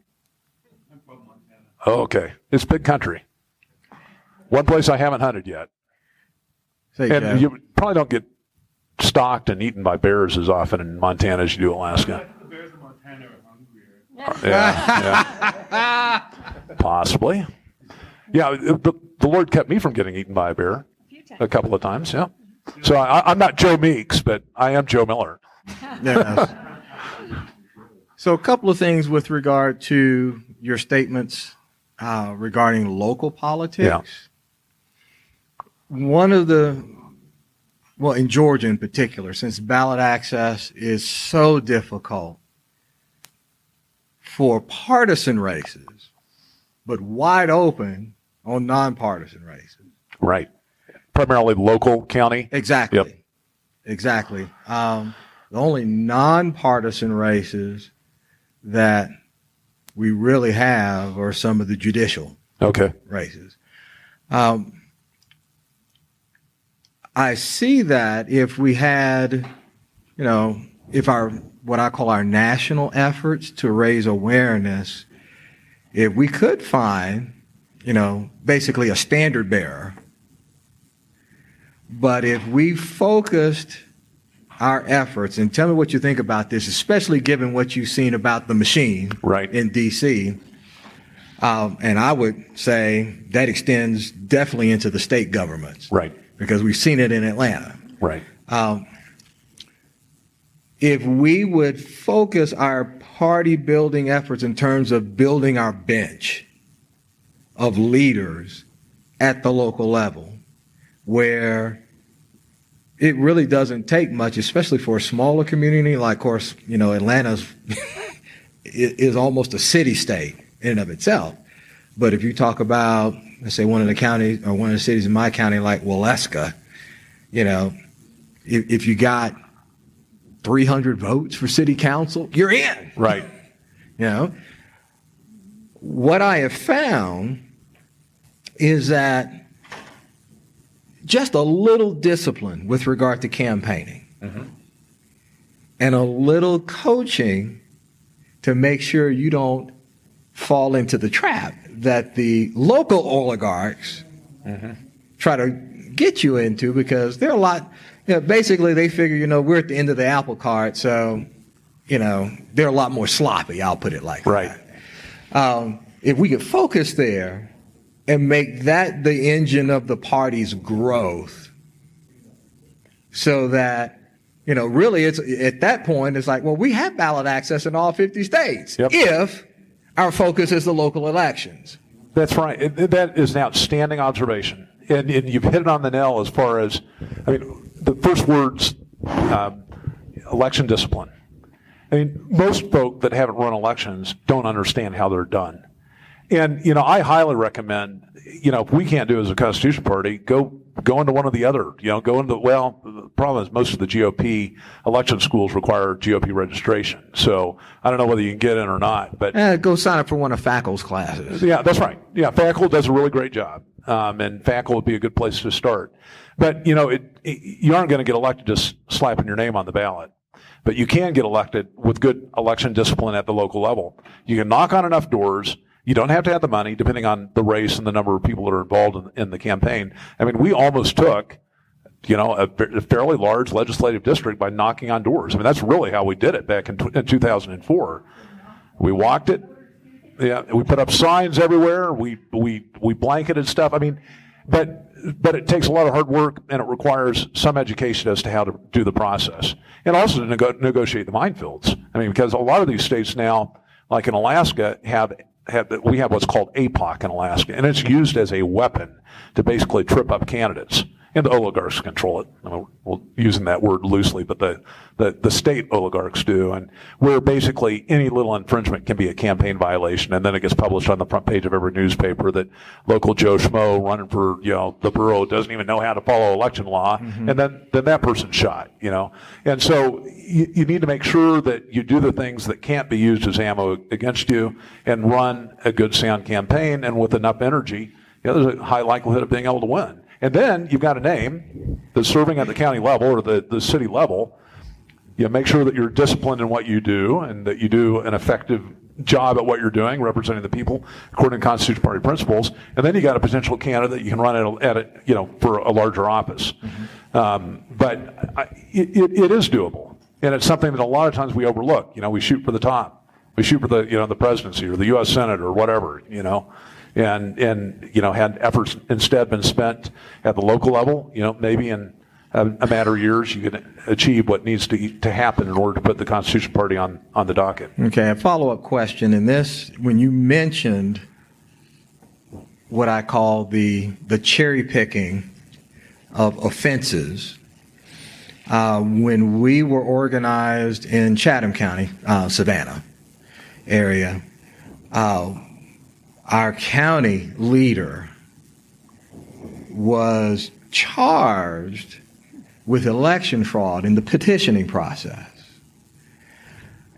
I'm from Montana.
Oh, okay. It's big country. One place I haven't hunted yet. And you probably don't get stalked and eaten by bears as often in Montana as you do Alaska.
The bears in Montana are hungrier.
Yeah. Possibly. Yeah, the Lord kept me from getting eaten by a bear a couple of times, yeah. So I'm not Joe Meeks, but I am Joe Miller.
Yes. So a couple of things with regard to your statements regarding local politics.
Yeah.
One of in Georgia in particular, since ballot access is so difficult for partisan races, but wide open on nonpartisan races.
Right. Primarily local, county.
Exactly.
Yep.
Exactly. The only nonpartisan races that we really have are some of the judicial races. I see that if we had, if what I call our national efforts to raise awareness, if we could find, basically a standard bearer, but if we focused our efforts, and tell me what you think about this, especially given what you've seen about the machine in D.C., and I would say that extends definitely into the state governments.
Right.
Because we've seen it in Atlanta.
Right.
If we would focus our party building efforts in terms of building our bench of leaders at the local level, where it really doesn't take much, especially for a smaller community, like, of course, Atlanta's is almost a city-state in and of itself. But if you talk about, let's say, one of the counties or one of the cities in my county, like Waleska, if you got 300 votes for city council, you're in.
Right.
What I have found is that just a little discipline with regard to campaigning and a little coaching to make sure you don't fall into the trap that the local oligarchs try to get you into, because they're a lot, basically they figure, we're at the end of the apple cart, so, they're a lot more sloppy, I'll put it like that. If we could focus there and make that the engine of the party's growth, so that, really it's at that point, it's like, well, we have ballot access in all 50 states if our focus is the local elections.
That's right. That is an outstanding observation. And you've hit it on the nail as far as, the first words, election discipline. Most folk that haven't run elections don't understand how they're done. And, I highly recommend, if we can't do it as a Constitution Party, go into one of the other, the problem is most of the GOP election schools require GOP registration. So I don't know whether you can get in or not, but.
Go sign up for one of FACL's classes.
Yeah, that's right. Yeah, FACL does a really great job. And FACL would be a good place to start. But, you aren't going to get elected just slapping your name on the ballot. But you can get elected with good election discipline at the local level. You can knock on enough doors. You don't have to have the money, depending on the race and the number of people that are involved in the campaign. I mean, we almost took, a fairly large legislative district by knocking on doors. I mean, that's really how we did it back in 2004. We walked it. Yeah, we put up signs everywhere. We blanketed stuff. I mean, but it takes a lot of hard work, and it requires some education as to how to do the process, and also to negotiate the minefields. I mean, because a lot of these states now, like in Alaska, we have what's called APOC in Alaska, and it's used as a weapon to basically trip up candidates. And the oligarchs control it. I mean, we're using that word loosely, but the state oligarchs do. And where basically any little infringement can be a campaign violation, and then it gets published on the front page of every newspaper that local Joe Schmo running for the borough doesn't even know how to follow election law, and then that person's shot. And so you need to make sure that you do the things that can't be used as ammo against you, and run a good, sound campaign, and with enough energy, there's a high likelihood of being able to win. And then you've got a name that's serving at the county level or the city level. Make sure that you're disciplined in what you do, and that you do an effective job at what you're doing, representing the people according to Constitution Party principles. And then you got a potential candidate you can run at for a larger office. But it is doable, and it's something that a lot of times we overlook. We shoot for the top. We shoot for the presidency or the U.S. Senate or whatever. And had efforts instead been spent at the local level, maybe in a matter of years you can achieve what needs to happen in order to put the Constitution Party on the docket.
Okay, a follow-up question. In this, when you mentioned what I call the cherry picking of offenses, when we were organized in Chatham County, Savannah area, our county leader was charged with election fraud in the petitioning process.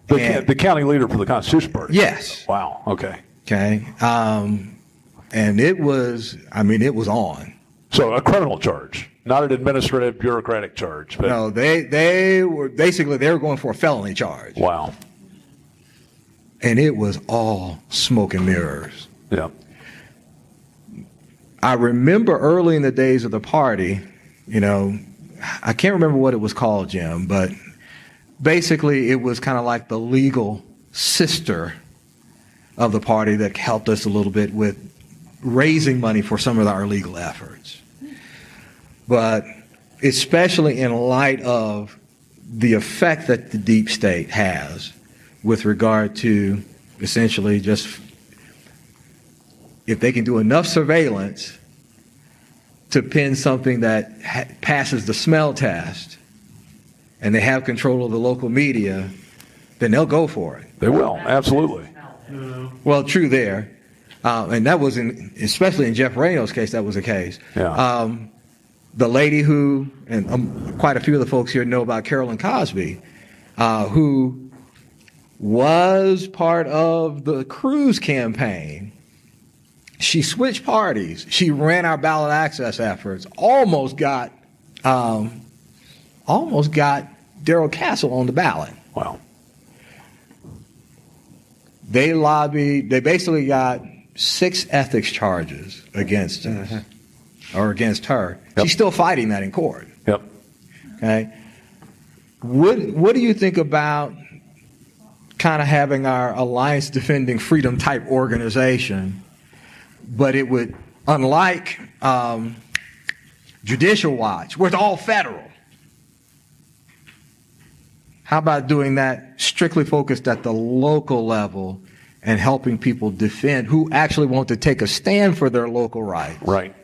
The county leader for the Constitution Party?
Yes.
Wow, okay.
Okay. And it was on.
So a criminal charge, not an administrative bureaucratic charge. But
no, they were going for a felony charge.
Wow.
And it was all smoke and mirrors.
Yeah.
I remember early in the days of the party, I can't remember what it was called, Jim, but basically it was kind of like the legal sister of the party that helped us a little bit with raising money for some of our legal efforts. But especially in light of the effect that the deep state has with regard to essentially just if they can do enough surveillance to pin something that passes the smell test and they have control of the local media, then they'll go for it.
They will, absolutely.
Well, true there. And that was especially in Jeff Reno's case, that was the case.
Yeah.
The lady who, and quite a few of the folks here know about Carolyn Cosby, who was part of the Cruz campaign. She switched parties. She ran our ballot access efforts. Almost got Darrell Castle on the ballot.
Wow.
They basically got 6 ethics charges against us, or against her.
Yep.
She's still fighting that in court.
Yep.
Okay. What do you think about kind of having our Alliance Defending Freedom type organization, but it would, unlike Judicial Watch, where it's all federal, how about doing that strictly focused at the local level and helping people defend who actually want to take a stand for their local rights?
Right.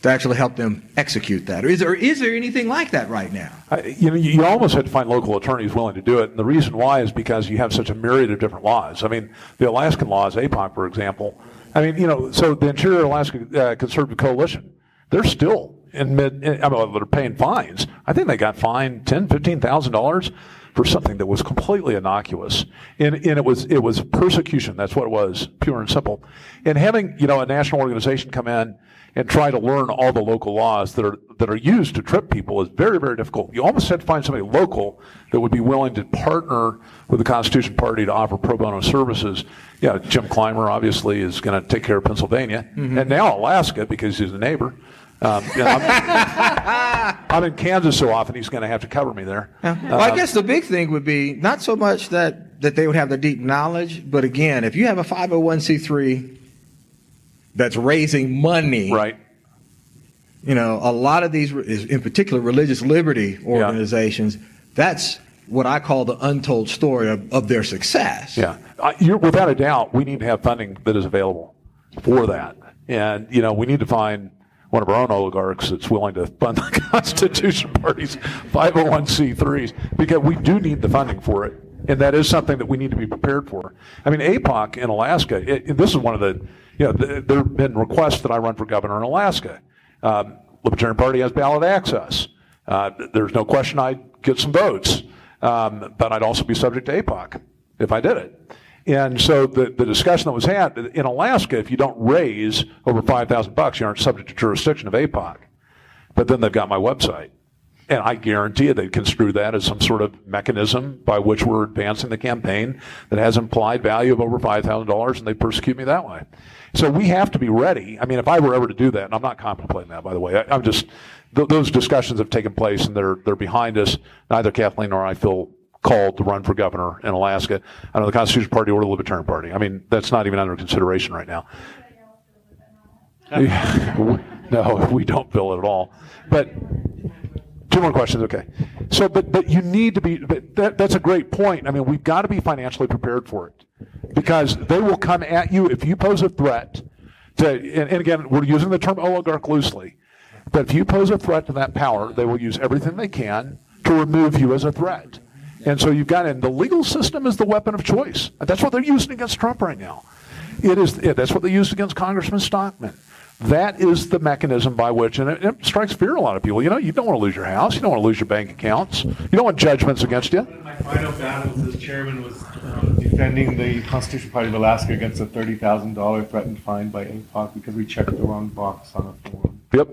to actually help them execute that? Or is there anything like that right now?
You almost have to find local attorneys willing to do it. And the reason why is because you have such a myriad of different laws. I mean, the Alaskan laws, APOC, for example. I mean, so the Interior Alaska Conservative Coalition, they're still they're paying fines. I think they got fined $10,000, $15,000 for something that was completely innocuous. And it was persecution. That's what it was, pure and simple. And having, a national organization come in and try to learn all the local laws that are used to trip people is very, very difficult. You almost have to find somebody local that would be willing to partner with the Constitution Party to offer pro bono services. Yeah, Jim Clymer obviously is going to take care of Pennsylvania, and now Alaska because he's a neighbor. I'm in Kansas so often, he's going to have to cover me there.
Well, I guess the big thing would be not so much that they would have the deep knowledge, but again, if you have a 501c3 that's raising money,
right?
A lot of these, in particular, religious liberty organizations, that's what I call the untold story of their success.
Yeah, without a doubt, we need to have funding that is available for that, and we need to find one of our own oligarchs that's willing to fund the Constitution Party's 501c3s, because we do need the funding for it, and that is something that we need to be prepared for. I mean, APOC in Alaska, this is one of the, there have been requests that I run for governor in Alaska. Libertarian Party has ballot access. There's no question I'd get some votes, but I'd also be subject to APOC if I did it. And so the discussion that was had in Alaska, if you don't raise over $5,000, you aren't subject to jurisdiction of APOC. But then they've got my website, and I guarantee you they'd construe that as some sort of mechanism by which we're advancing the campaign that has implied value of over $5,000, and they persecute me that way. So we have to be ready. I mean, if I were ever to do that, and I'm not contemplating that, by the way, I'm just those discussions have taken place, and they're behind us. Neither Kathleen nor I feel called to run for governor in Alaska under the Constitution Party or the Libertarian Party. I mean, that's not even under consideration right now. No, we don't feel it at all. But two more questions, okay. So, but you need to be, that's a great point. I mean, we've got to be financially prepared for it, because they will come at you if you pose a threat to, and again, we're using the term oligarch loosely, but if you pose a threat to that power, they will use everything they can to remove you as a threat. And so you've got, and the legal system is the weapon of choice. That's what they're using against Trump right now. That's what they used against Congressman Stockman. That is the mechanism by which, and it strikes fear in a lot of people. You don't want to lose your house. You don't want to lose your bank accounts. You don't want judgments against you.
My final battle as chairman was defending the Constitution Party of Alaska against a $30,000 threatened fine by APOC because we checked the wrong box on a form.
Yep.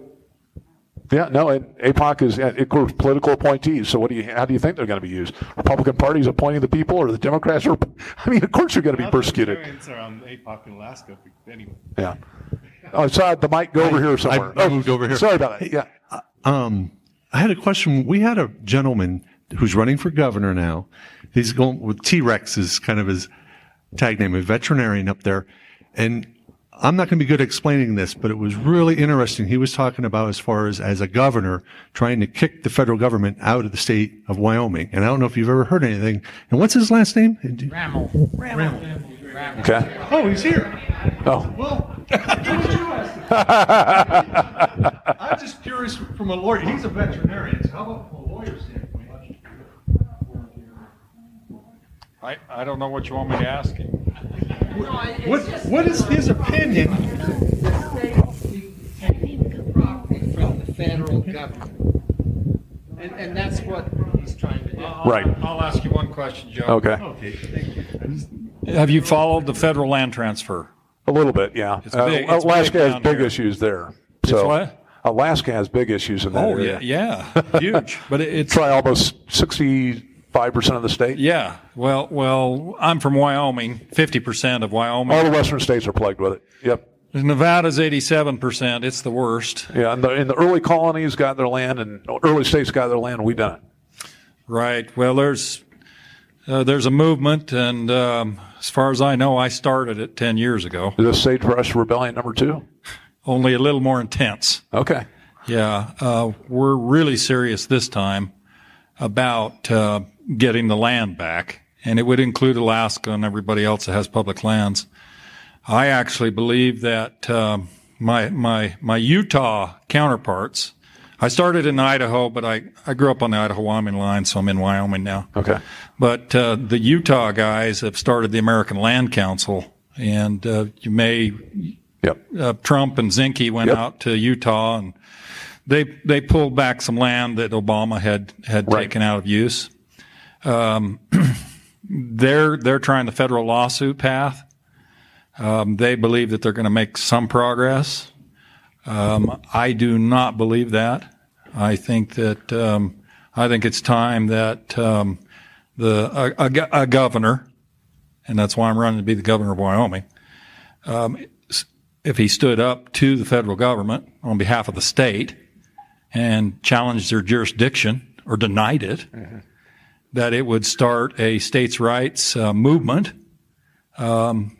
Yeah, no, and APOC is, of course, political appointees. So how do you think they're going to be used? Republican Party's appointing the people, or the Democrats are? I mean, of course you're going to be persecuted.
Libertarians are on APOC in Alaska, anyway.
Yeah. Oh, I saw the mic go over here somewhere.
I moved over here.
Sorry about that. Yeah.
I had a question. We had a gentleman who's running for governor now. He's going with T-Rex is kind of his tag name, a veterinarian up there. And I'm not going to be good at explaining this, but it was really interesting. He was talking about as far as a governor trying to kick the federal government out of the state of Wyoming. And I don't know if you've ever heard anything. And what's his last name?
Rammel.
Okay.
Oh, he's here.
Oh.
Well, I'm just curious from a lawyer. He's a veterinarian. So how about from a lawyer's standpoint?
I don't know what you want me to ask him.
What is his opinion?
From the federal government. And that's what he's trying to do.
Right.
I'll ask you one question, Joe.
Okay.
Have you followed the federal land transfer?
A little bit, yeah.
It's big
Alaska has
down
big
here.
issues there.
It's what?
Alaska has big issues in that
Oh,
area.
yeah, huge. But it's
Try almost 65% of the state.
yeah. Well, I'm from Wyoming. 50% of Wyoming.
All the western states are plagued with it. Yep.
Nevada's 87%. It's the worst.
Yeah, and the early colonies got their land, and early states got their land, and we done it.
Right. Well, there's a movement, and as far as I know, I started it 10 years ago.
Is this Sagebrush Rebellion number 2?
Only a little more intense.
Okay.
Yeah. We're really serious this time about getting the land back, and it would include Alaska and everybody else that has public lands. I actually believe that my Utah counterparts. I started in Idaho, but I grew up on the Idaho-Wyoming line, so I'm in Wyoming now.
Okay.
But the Utah guys have started the American Land Council, and you may
Yep.
Trump and Zinke went
Yep.
out to Utah, and they pulled back some land that Obama had
Right.
taken out of use. They're trying the federal lawsuit path. They believe that they're going to make some progress. I do not believe that. I think it's time that a governor, and that's why I'm running to be the governor of Wyoming, if he stood up to the federal government on behalf of the state and challenged their jurisdiction or denied it, that it would start a states' rights movement, the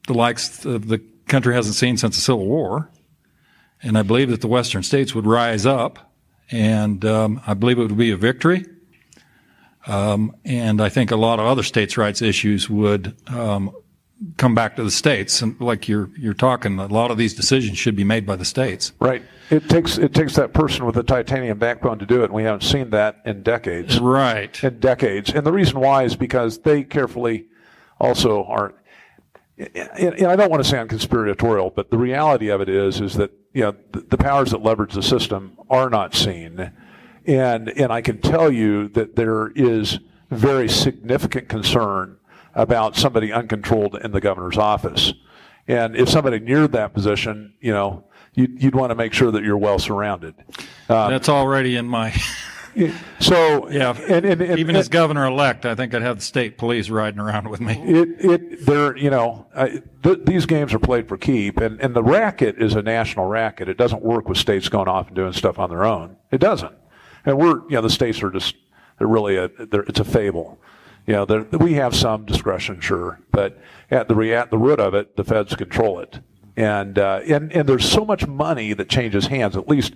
likes of the country hasn't seen since the Civil War. And I believe that the western states would rise up, and I believe it would be a victory. And I think a lot of other states' rights issues would come back to the states. And like you're talking, a lot of these decisions should be made by the states.
Right. It takes that person with a titanium backbone to do it, and we haven't seen that in decades.
Right.
In decades. And the reason why is because they carefully also are. And I don't want to sound conspiratorial, but the reality of it is that the powers that leverage the system are not seen, and I can tell you that there is very significant concern about somebody uncontrolled in the governor's office, and if somebody near that position, you'd want to make sure that you're well surrounded.
That's already in my.
So
Yeah,
and
even as governor-elect, I think I'd have the state police riding around with me.
These games are played for keep, and the racket is a national racket. It doesn't work with states going off and doing stuff on their own. It doesn't. And the states are just, it's a fable. We have some discretion, sure, but at the root of it, the feds control it. And there's so much money that changes hands, at least,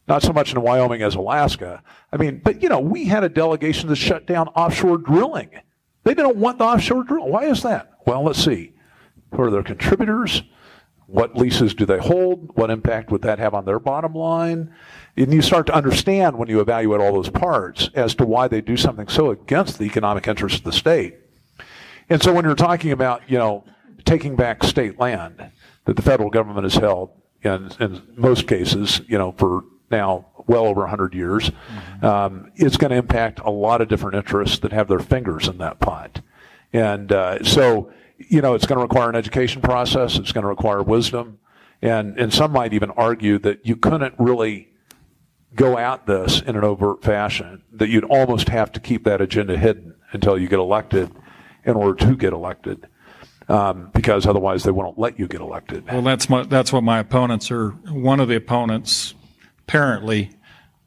not so much in Wyoming as Alaska. I mean, but we had a delegation that shut down offshore drilling. They didn't want the offshore drilling. Why is that? Well, let's see. Who are their contributors? What leases do they hold? What impact would that have on their bottom line? And you start to understand when you evaluate all those parts as to why they do something so against the economic interests of the state. And so when you're talking about, taking back state land that the federal government has held in most cases, for now well over 100 years, it's going to impact a lot of different interests that have their fingers in that pot. And so, it's going to require an education process. It's going to require wisdom. And some might even argue that you couldn't really go at this in an overt fashion, that you'd almost have to keep that agenda hidden until you get elected in order to get elected. Because otherwise they won't let you get elected.
Well, that's what my opponents are. One of the opponents apparently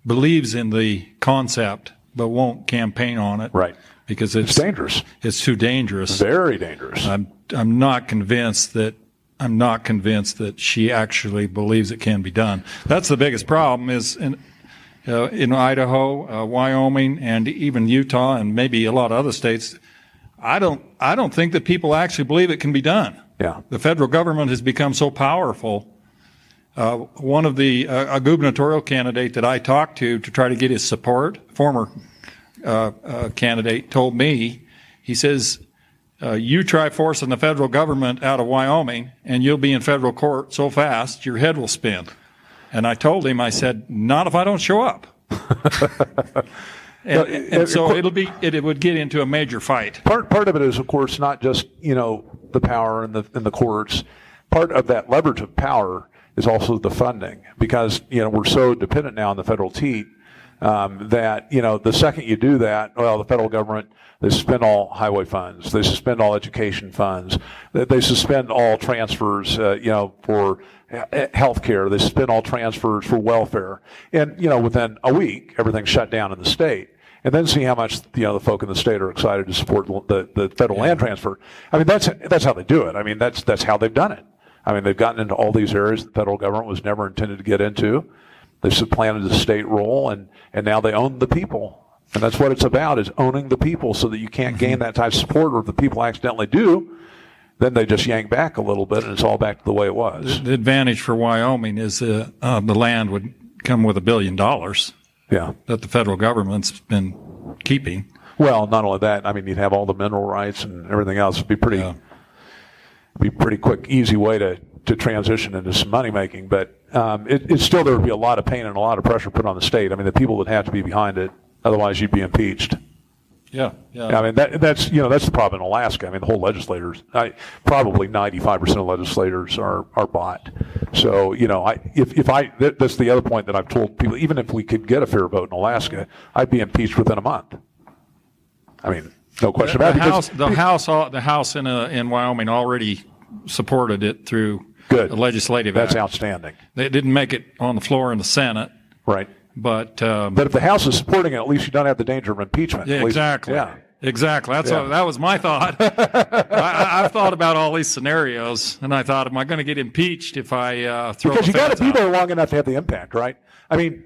believes in the concept but won't campaign on it.
Right.
Because
It's dangerous.
It's too dangerous.
Very dangerous.
I'm not convinced that she actually believes it can be done. That's the biggest problem is in Idaho, Wyoming, and even Utah, and maybe a lot of other states. I don't think that people actually believe it can be done.
Yeah.
The federal government has become so powerful. One of a gubernatorial candidate that I talked to try to get his support, former candidate, told me, he says, you try forcing the federal government out of Wyoming and you'll be in federal court so fast your head will spin. And I told him, I said, not if I don't show up. And so it would get into a major fight.
Part of it is, of course, not just the power in the courts. Part of that leverage of power is also the funding, because we're so dependent now on the federal teat that the second you do that, well, the federal government, they suspend all highway funds, they suspend all education funds, they suspend all transfers for health care, they suspend all transfers for welfare, and within a week everything's shut down in the state. And then see how much the folk in the state are excited to support the federal land transfer. I mean, that's how they do it. I mean, that's how they've done it. I mean, they've gotten into all these areas the federal government was never intended to get into. They've supplanted the state role, and now they own the people. And that's what it's about, is owning the people, so that you can't gain that type of support, or if the people accidentally do, then they just yank back a little bit, and it's all back to the way it was.
The advantage for Wyoming is the land would come with $1 billion
Yeah.
that the federal government's been keeping.
Well, not only that, I mean, you'd have all the mineral rights and everything else. It'd be pretty quick, easy way to transition into some money making. But it's still, there would be a lot of pain and a lot of pressure put on the state. I mean, the people would have to be behind it. Otherwise, you'd be impeached.
Yeah.
I mean, that's the problem in Alaska. I mean, the whole legislators, probably 95% of legislators are bought. So, that's the other point that I've told people, even if we could get a fair vote in Alaska, I'd be impeached within a month. I mean, no question about it.
The House in Wyoming already supported it through
Good.
the legislative
That's
act.
outstanding.
They didn't make it on the floor in the Senate,
Right.
but
But if the House is supporting it, at least you don't have the danger of impeachment.
yeah,
At least-
exactly.
Yeah.
Exactly. That was my thought. I've thought about all these scenarios, and I thought, am I going to get impeached if I throw
Because
the
you got to
feds
be
out?
there long enough to have the impact, right? I mean,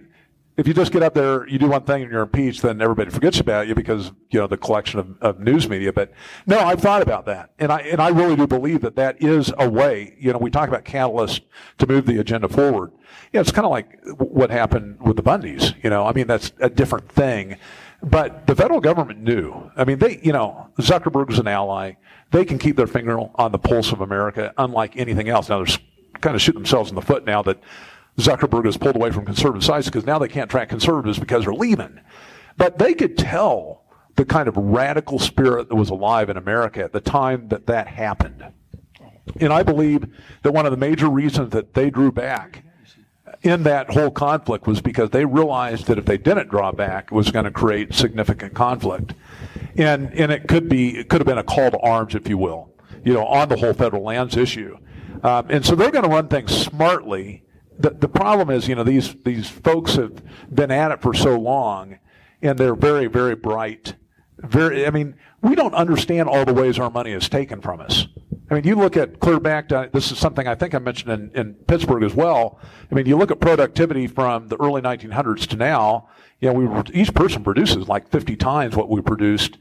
if you just get up there, you do one thing and you're impeached, then everybody forgets about you because, the collection of news media. But no, I've thought about that. And I really do believe that is a way, we talk about catalysts to move the agenda forward. Yeah, it's kind of like what happened with the Bundys, I mean, that's a different thing. But the federal government knew. I mean, Zuckerberg was an ally. They can keep their finger on the pulse of America, unlike anything else. Now, they're kind of shooting themselves in the foot now that Zuckerberg has pulled away from conservative sites because now they can't track conservatives because they're leaving. But they could tell the kind of radical spirit that was alive in America at the time that happened. And I believe that one of the major reasons that they drew back in that whole conflict was because they realized that if they didn't draw back, it was going to create significant conflict. And it could have been a call to arms, if you will, on the whole federal lands issue. And so they're going to run things smartly. The problem is, these folks have been at it for so long, and they're very, very bright. We don't understand all the ways our money is taken from us. I mean, you look at clear back to, this is something I think I mentioned in Pittsburgh as well. I mean, you look at productivity from the early 1900s to now, each person produces like 50 times what we produced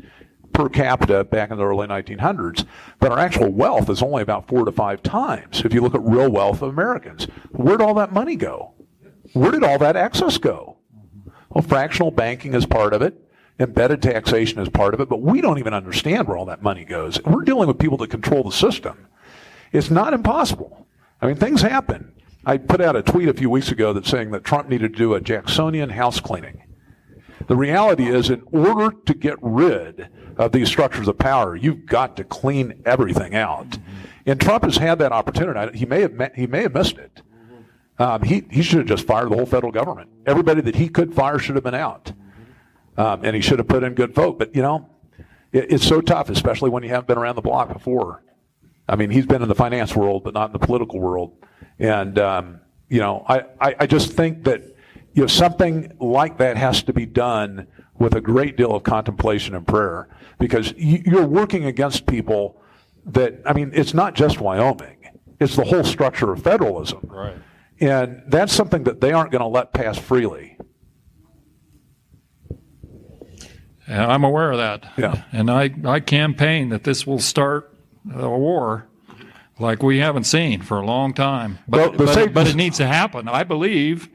per capita back in the early 1900s. But our actual wealth is only about 4 to 5 times if you look at real wealth of Americans. Where'd all that money go? Where did all that excess go? Well, fractional banking is part of it. Embedded taxation is part of it, but we don't even understand where all that money goes. We're dealing with people that control the system. It's not impossible. I mean, things happen. I put out a tweet a few weeks ago that's saying that Trump needed to do a Jacksonian house cleaning. The reality is, in order to get rid of these structures of power, you've got to clean everything out. And Trump has had that opportunity. He may have missed it. He should have just fired the whole federal government. Everybody that he could fire should have been out. And he should have put in good folk. But, it's so tough, especially when you haven't been around the block before. I mean, he's been in the finance world, but not in the political world. And, I just think that, something like that has to be done with a great deal of contemplation and prayer. Because you're working against people that, it's not just Wyoming. It's the whole structure of federalism.
Right.
And that's something that they aren't going to let pass freely.
And I'm aware of that.
Yeah.
And I campaign that this will start a war like we haven't seen for a long time. But it needs to happen. I believe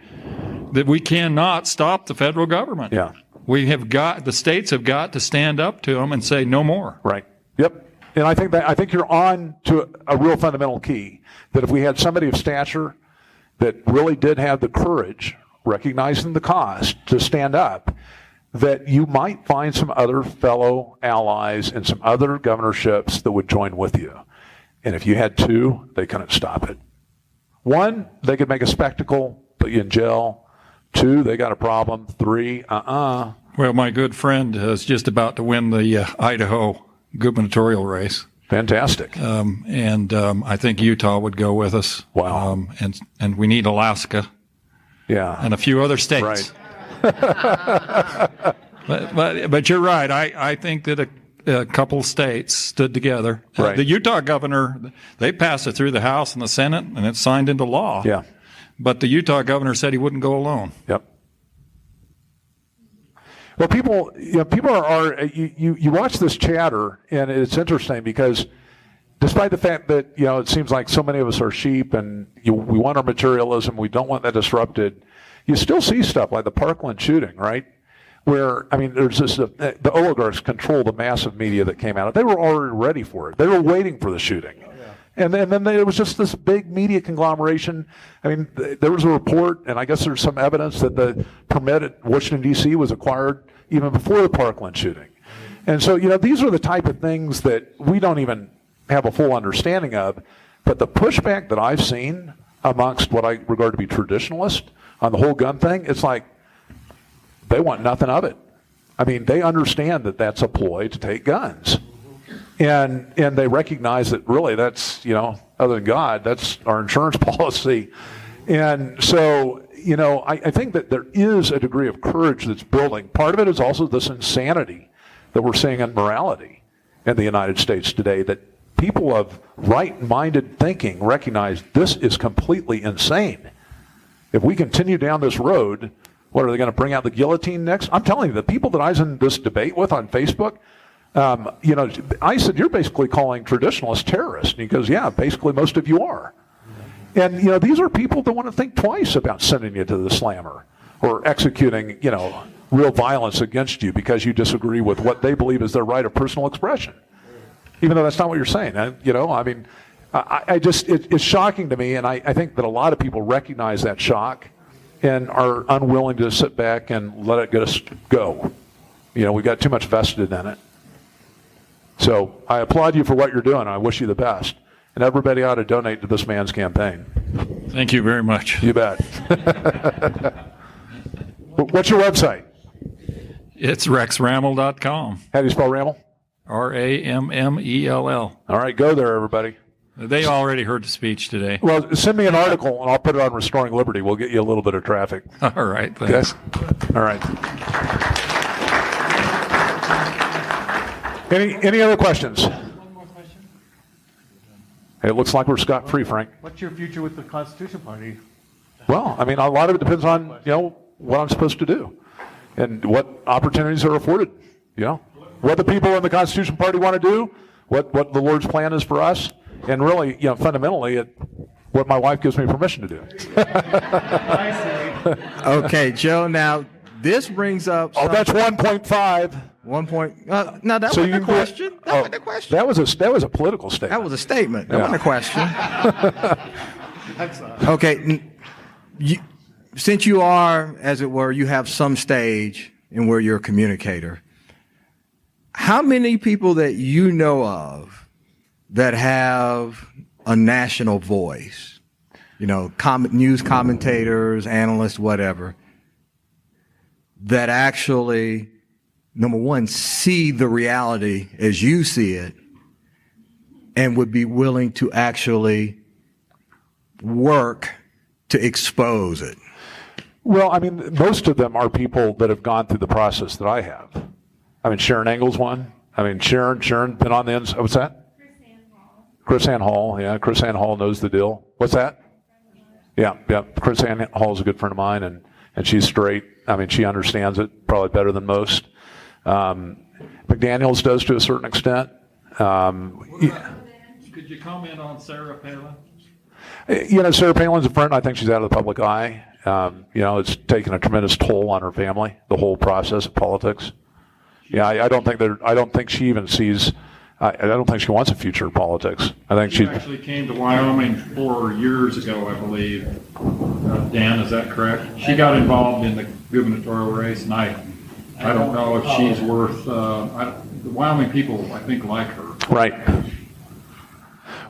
that we cannot stop the federal government.
Yeah.
The states have got to stand up to them and say no more.
Right. Yep. And I think you're on to a real fundamental key, that if we had somebody of stature that really did have the courage, recognizing the cost, to stand up, that you might find some other fellow allies and some other governorships that would join with you. And if you had 2, they couldn't stop it. 1, they could make a spectacle, put you in jail. 2, they got a problem. 3, Well,
my good friend is just about to win the Idaho gubernatorial race.
Fantastic.
I think Utah would go with us.
Wow.
And we need Alaska.
Yeah.
And a few other states.
Right.
But you're right. I think that a couple states stood together.
Right.
The Utah governor, they passed it through the House and the Senate, and it's signed into law.
Yeah.
But the Utah governor said he wouldn't go alone.
Yep. Well, people are you watch this chatter, and it's interesting because despite the fact that, it seems like so many of us are sheep and we want our materialism, we don't want that disrupted, you still see stuff like the Parkland shooting, right? Where, there's this, the oligarchs control the massive media that came out. They were already ready for it. They were waiting for the shooting. And then there was just this big media conglomeration. There was a report, and I guess there's some evidence that the permit at Washington, D.C. was acquired even before the Parkland shooting. And so, these are the type of things that we don't even have a full understanding of. But the pushback that I've seen amongst what I regard to be traditionalists on the whole gun thing, it's like they want nothing of it. They understand that that's a ploy to take guns. And they recognize that really that's, other than God, that's our insurance policy. And so, I think that there is a degree of courage that's building. Part of it is also this insanity that we're seeing in morality in the United States today, that people of right-minded thinking recognize this is completely insane. If we continue down this road, what, are they going to bring out the guillotine next? I'm telling you, the people that I was in this debate with on Facebook, I said, you're basically calling traditionalists terrorists. And he goes, yeah, basically most of you are. And, these are people that want to think twice about sending you to the slammer or executing, real violence against you because you disagree with what they believe is their right of personal expression. Even though that's not what you're saying. It's shocking to me, and I think that a lot of people recognize that shock and are unwilling to sit back and let it just go. We've got too much vested in it. So I applaud you for what you're doing. I wish you the best. And everybody ought to donate to this man's campaign.
Thank you very much.
You bet. What's your website?
It's rexrammel.com.
How do you spell Rammel?
Rammell.
All right, go there, everybody.
They already heard the speech today.
Well, send me an article, and I'll put it on Restoring Liberty. We'll get you a little bit of traffic.
All right, thanks.
Okay? All right. Any other questions?
One more question.
It looks like we're scot-free, Frank.
What's your future with the Constitution Party?
Well, a lot of it depends on, what I'm supposed to do and what opportunities are afforded, what the people in the Constitution Party want to do, what the Lord's plan is for us, and really, fundamentally, what my wife gives me permission to do.
Okay, Joe, now this brings up...
Oh, that's 1.5.
1 point. No, that
So
wasn't
you
a
can
question.
get-
That wasn't a question.
That was a political statement.
That was a statement. That
Yeah.
wasn't a question. Okay, since you are, as it were, you have some stage in where you're a communicator, how many people that you know of that have a national voice, news commentators, analysts, whatever, that actually, number one, see the reality as you see it and would be willing to actually work to expose it?
Well, most of them are people that have gone through the process that I have. Sharon Engel's one. Sharon been on the inside. What's that? Chris Ann Hall. Yeah, Chris Ann Hall knows the deal. What's that? Yeah. Chris Ann Hall is a good friend of mine, and she's straight. She understands it probably better than most. McDaniels does to a certain extent.
Could you comment on Sarah Palin?
Sarah Palin's a friend. I think she's out of the public eye. It's taken a tremendous toll on her family, the whole process of politics. Yeah, I don't think she even sees. I don't think she wants a future in politics. I think
She actually came to Wyoming 4 years ago, I believe. Dan, is that correct? She got involved in the gubernatorial race, and I don't know if she's worth. The Wyoming people, I think, like her.
Right.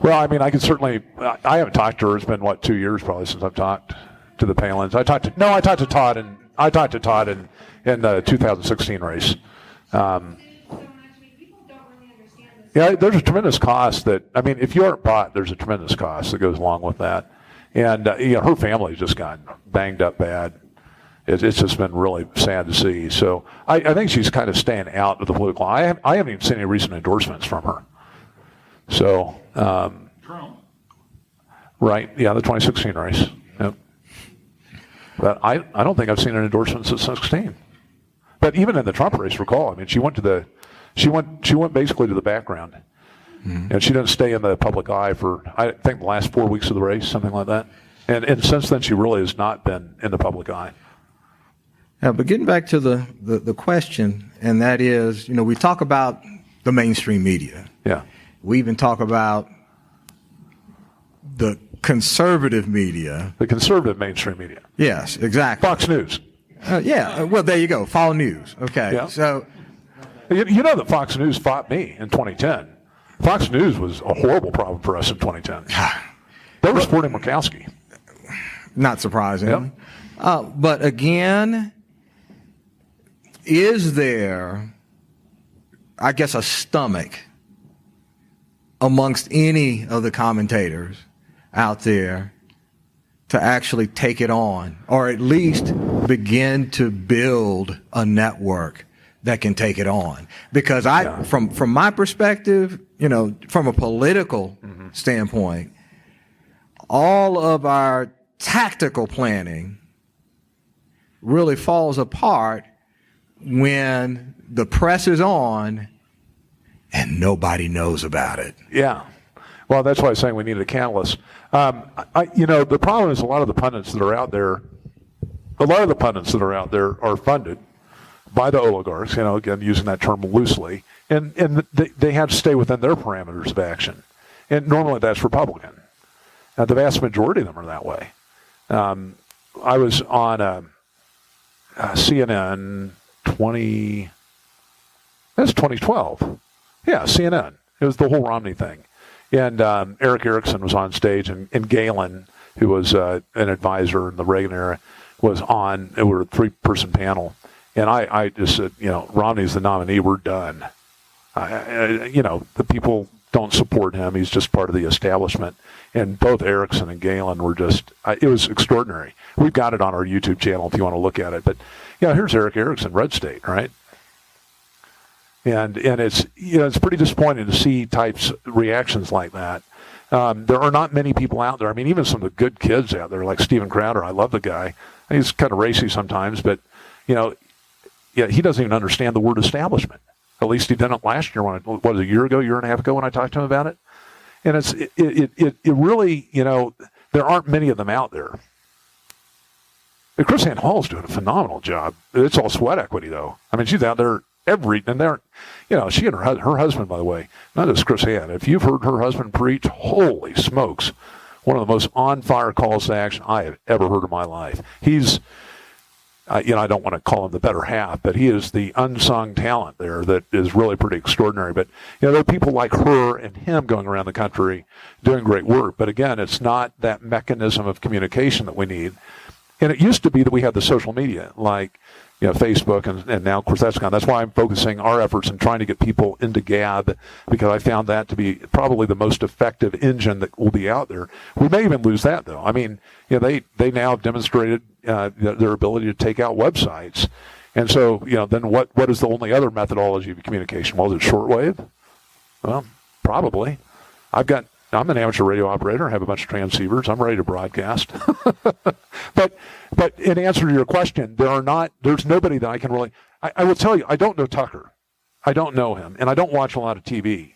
Well, I can certainly. I haven't talked to her. It's been 2 years probably since I've talked to the Palins. I talked to Todd in the 2016 race. Yeah, there's a tremendous cost that, if you aren't bought, there's a tremendous cost that goes along with that. And, her family's just gotten banged up bad. It's just been really sad to see. So I think she's kind of staying out of the political. I haven't even seen any recent endorsements from her. So,
Trump.
Right, yeah, the 2016 race. Yep. But I don't think I've seen an endorsement since 2016. But even in the Trump race, recall, she went basically to the background. And she didn't stay in the public eye for, I think, the last 4 weeks of the race, something like that. And since then, she really has not been in the public eye.
Yeah, but getting back to the question, and that is, we talk about the mainstream media.
Yeah.
We even talk about the conservative media.
The conservative mainstream media.
Yes, exactly.
Fox News.
Well, there you go. Follow news. Okay.
Yeah.
So,
You know that Fox News fought me in 2010. Fox News was a horrible problem for us in 2010. They were supporting Murkowski.
not surprising.
Yep.
But again, is there, I guess, a stomach amongst any of the commentators out there to actually take it on, or at least begin to build a network that can take it on? Because from my perspective, from a political standpoint, all of our tactical planning really falls apart when the press is on and nobody knows about it.
Yeah. Well, that's why I was saying we needed a catalyst. The problem is a lot of the pundits that are out there are funded by the oligarchs, again, using that term loosely, and they have to stay within their parameters of action. And normally that's Republican. The vast majority of them are that way. I was on CNN 2012. Yeah, CNN. It was the whole Romney thing. And Eric Erickson was on stage, and Galen, who was an advisor in the Reagan era, was on. It were a 3-person panel. And I just said, Romney's the nominee. We're done. The people don't support him. He's just part of the establishment. And both Erickson and Galen were just, it was extraordinary. We've got it on our YouTube channel if you want to look at it. But, here's Eric Erickson, Red State, right? And it's, it's pretty disappointing to see reactions like that. There are not many people out there. I mean, even some of the good kids out there, like Steven Crowder. I love the guy. He's kind of racy sometimes, but, he doesn't even understand the word establishment. At least he didn't last year a year and a half ago when I talked to him about it. And it really, there aren't many of them out there. And Chris Ann Hall's doing a phenomenal job. It's all sweat equity, though. I mean, she's out there she and her husband, by the way, not just Chris Ann. If you've heard her husband preach, holy smokes, one of the most on-fire calls to action I have ever heard in my life. He's, I don't want to call him the better half, but he is the unsung talent there that is really pretty extraordinary. But, there are people like her and him going around the country doing great work. But again, it's not that mechanism of communication that we need. And it used to be that we had the social media, like, Facebook, and now, of course, that's gone. That's why I'm focusing our efforts in trying to get people into Gab, because I found that to be probably the most effective engine that will be out there. We may even lose that, though. I mean, they now have demonstrated their ability to take out websites. And so, then what is the only other methodology of communication? Well, is it shortwave? Well, probably. I'm an amateur radio operator. I have a bunch of transceivers. I'm ready to broadcast. But in answer to your question, there's nobody that I can really, I will tell you, I don't know Tucker. I don't know him, and I don't watch a lot of TV.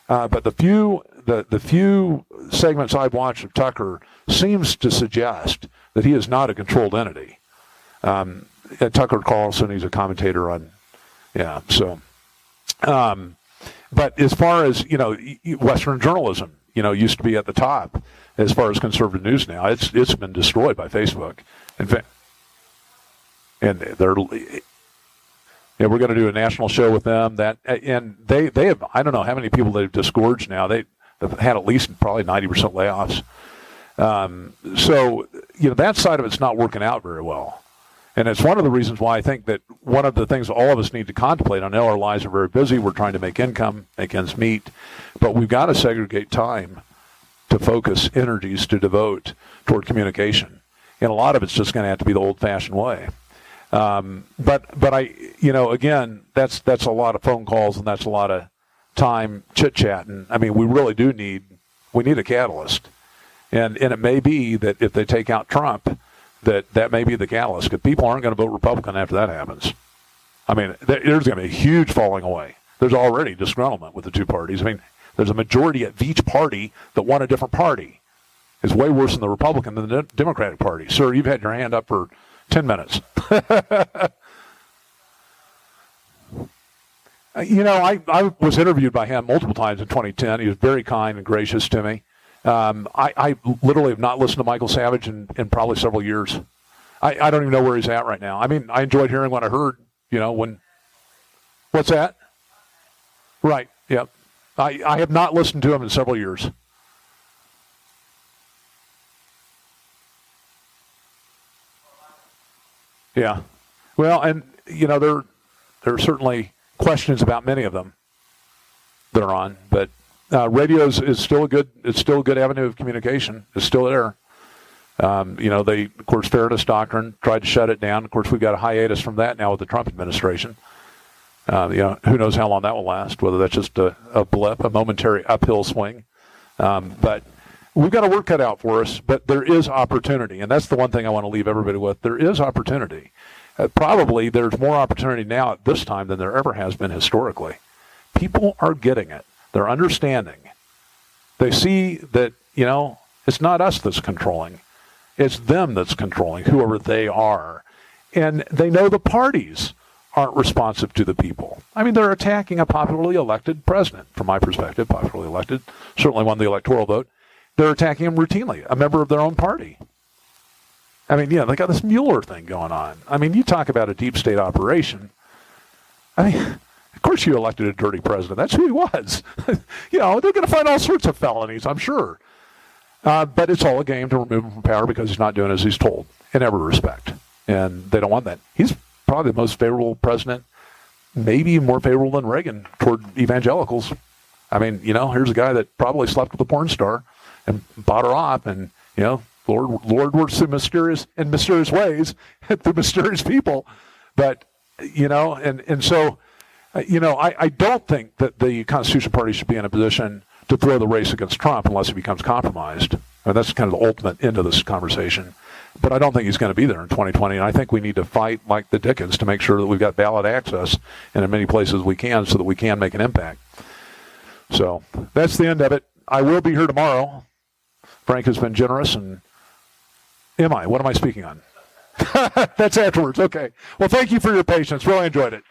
But the few segments I've watched of Tucker seems to suggest that he is not a controlled entity. Tucker Carlson, he's a commentator on, but as far as, Western journalism, used to be at the top as far as conservative news now. It's been destroyed by Facebook. In fact, and we're going to do a national show with them. And they have, I don't know how many people they've disgorged now. They've had at least probably 90% layoffs. So that side of it's not working out very well. And it's one of the reasons why I think that one of the things all of us need to contemplate. I know our lives are very busy. We're trying to make income, make ends meet. But we've got to segregate time to focus energies to devote toward communication. And a lot of it's just going to have to be the old-fashioned way. But I, again, that's a lot of phone calls and that's a lot of time chit-chatting. I mean, we really do need a catalyst. And it may be that if they take out Trump, that may be the catalyst, because people aren't going to vote Republican after that happens. I mean, there's going to be a huge falling away. There's already disgruntlement with the two parties. I mean, There's a majority at each party that want a different party. It's way worse in the Republican than the Democratic Party. Sir, you've had your hand up for 10 minutes. I was interviewed by him multiple times in 2010. He was very kind and gracious to me. I literally have not listened to Michael Savage in probably several years. I don't even know where he's at right now. I mean, I enjoyed hearing what I heard, when... What's that? Right, yeah. I have not listened to him in several years. Yeah. Well, and, there are certainly questions about many of them that are on, but radio is still a good avenue of communication. It's still there. They, of course, Fairness Doctrine tried to shut it down. Of course, we've got a hiatus from that now with the Trump administration. Who knows how long that will last, whether that's just a blip, a momentary uphill swing. But we've got a work cut out for us, but there is opportunity. And that's the one thing I want to leave everybody with. There is opportunity. Probably there's more opportunity now at this time than there ever has been historically. People are getting it. They're understanding. They see that, it's not us that's controlling. It's them that's controlling, whoever they are. And they know the parties aren't responsive to the people. I mean, they're attacking a popularly elected president, from my perspective, popularly elected, certainly won the electoral vote. They're attacking him routinely, a member of their own party. I mean, they got this Mueller thing going on. I mean, you talk about a deep state operation. I mean, of course you elected a dirty president. That's who he was. They're going to find all sorts of felonies, I'm sure. But it's all a game to remove him from power because he's not doing as he's told in every respect. And they don't want that. He's probably the most favorable president, maybe more favorable than Reagan toward evangelicals. I mean, here's a guy that probably slept with a porn star and bought her off, and, Lord works in mysterious ways through mysterious people. But, so, I don't think that the Constitution Party should be in a position to throw the race against Trump unless he becomes compromised. And that's kind of the ultimate end of this conversation. But I don't think he's going to be there in 2020. And I think we need to fight like the Dickens to make sure that we've got ballot access in as many places we can so that we can make an impact. So that's the end of it. I will be here tomorrow. Frank has been generous. And what am I speaking on? That's afterwards. Okay. Well, thank you for your patience. Really enjoyed it.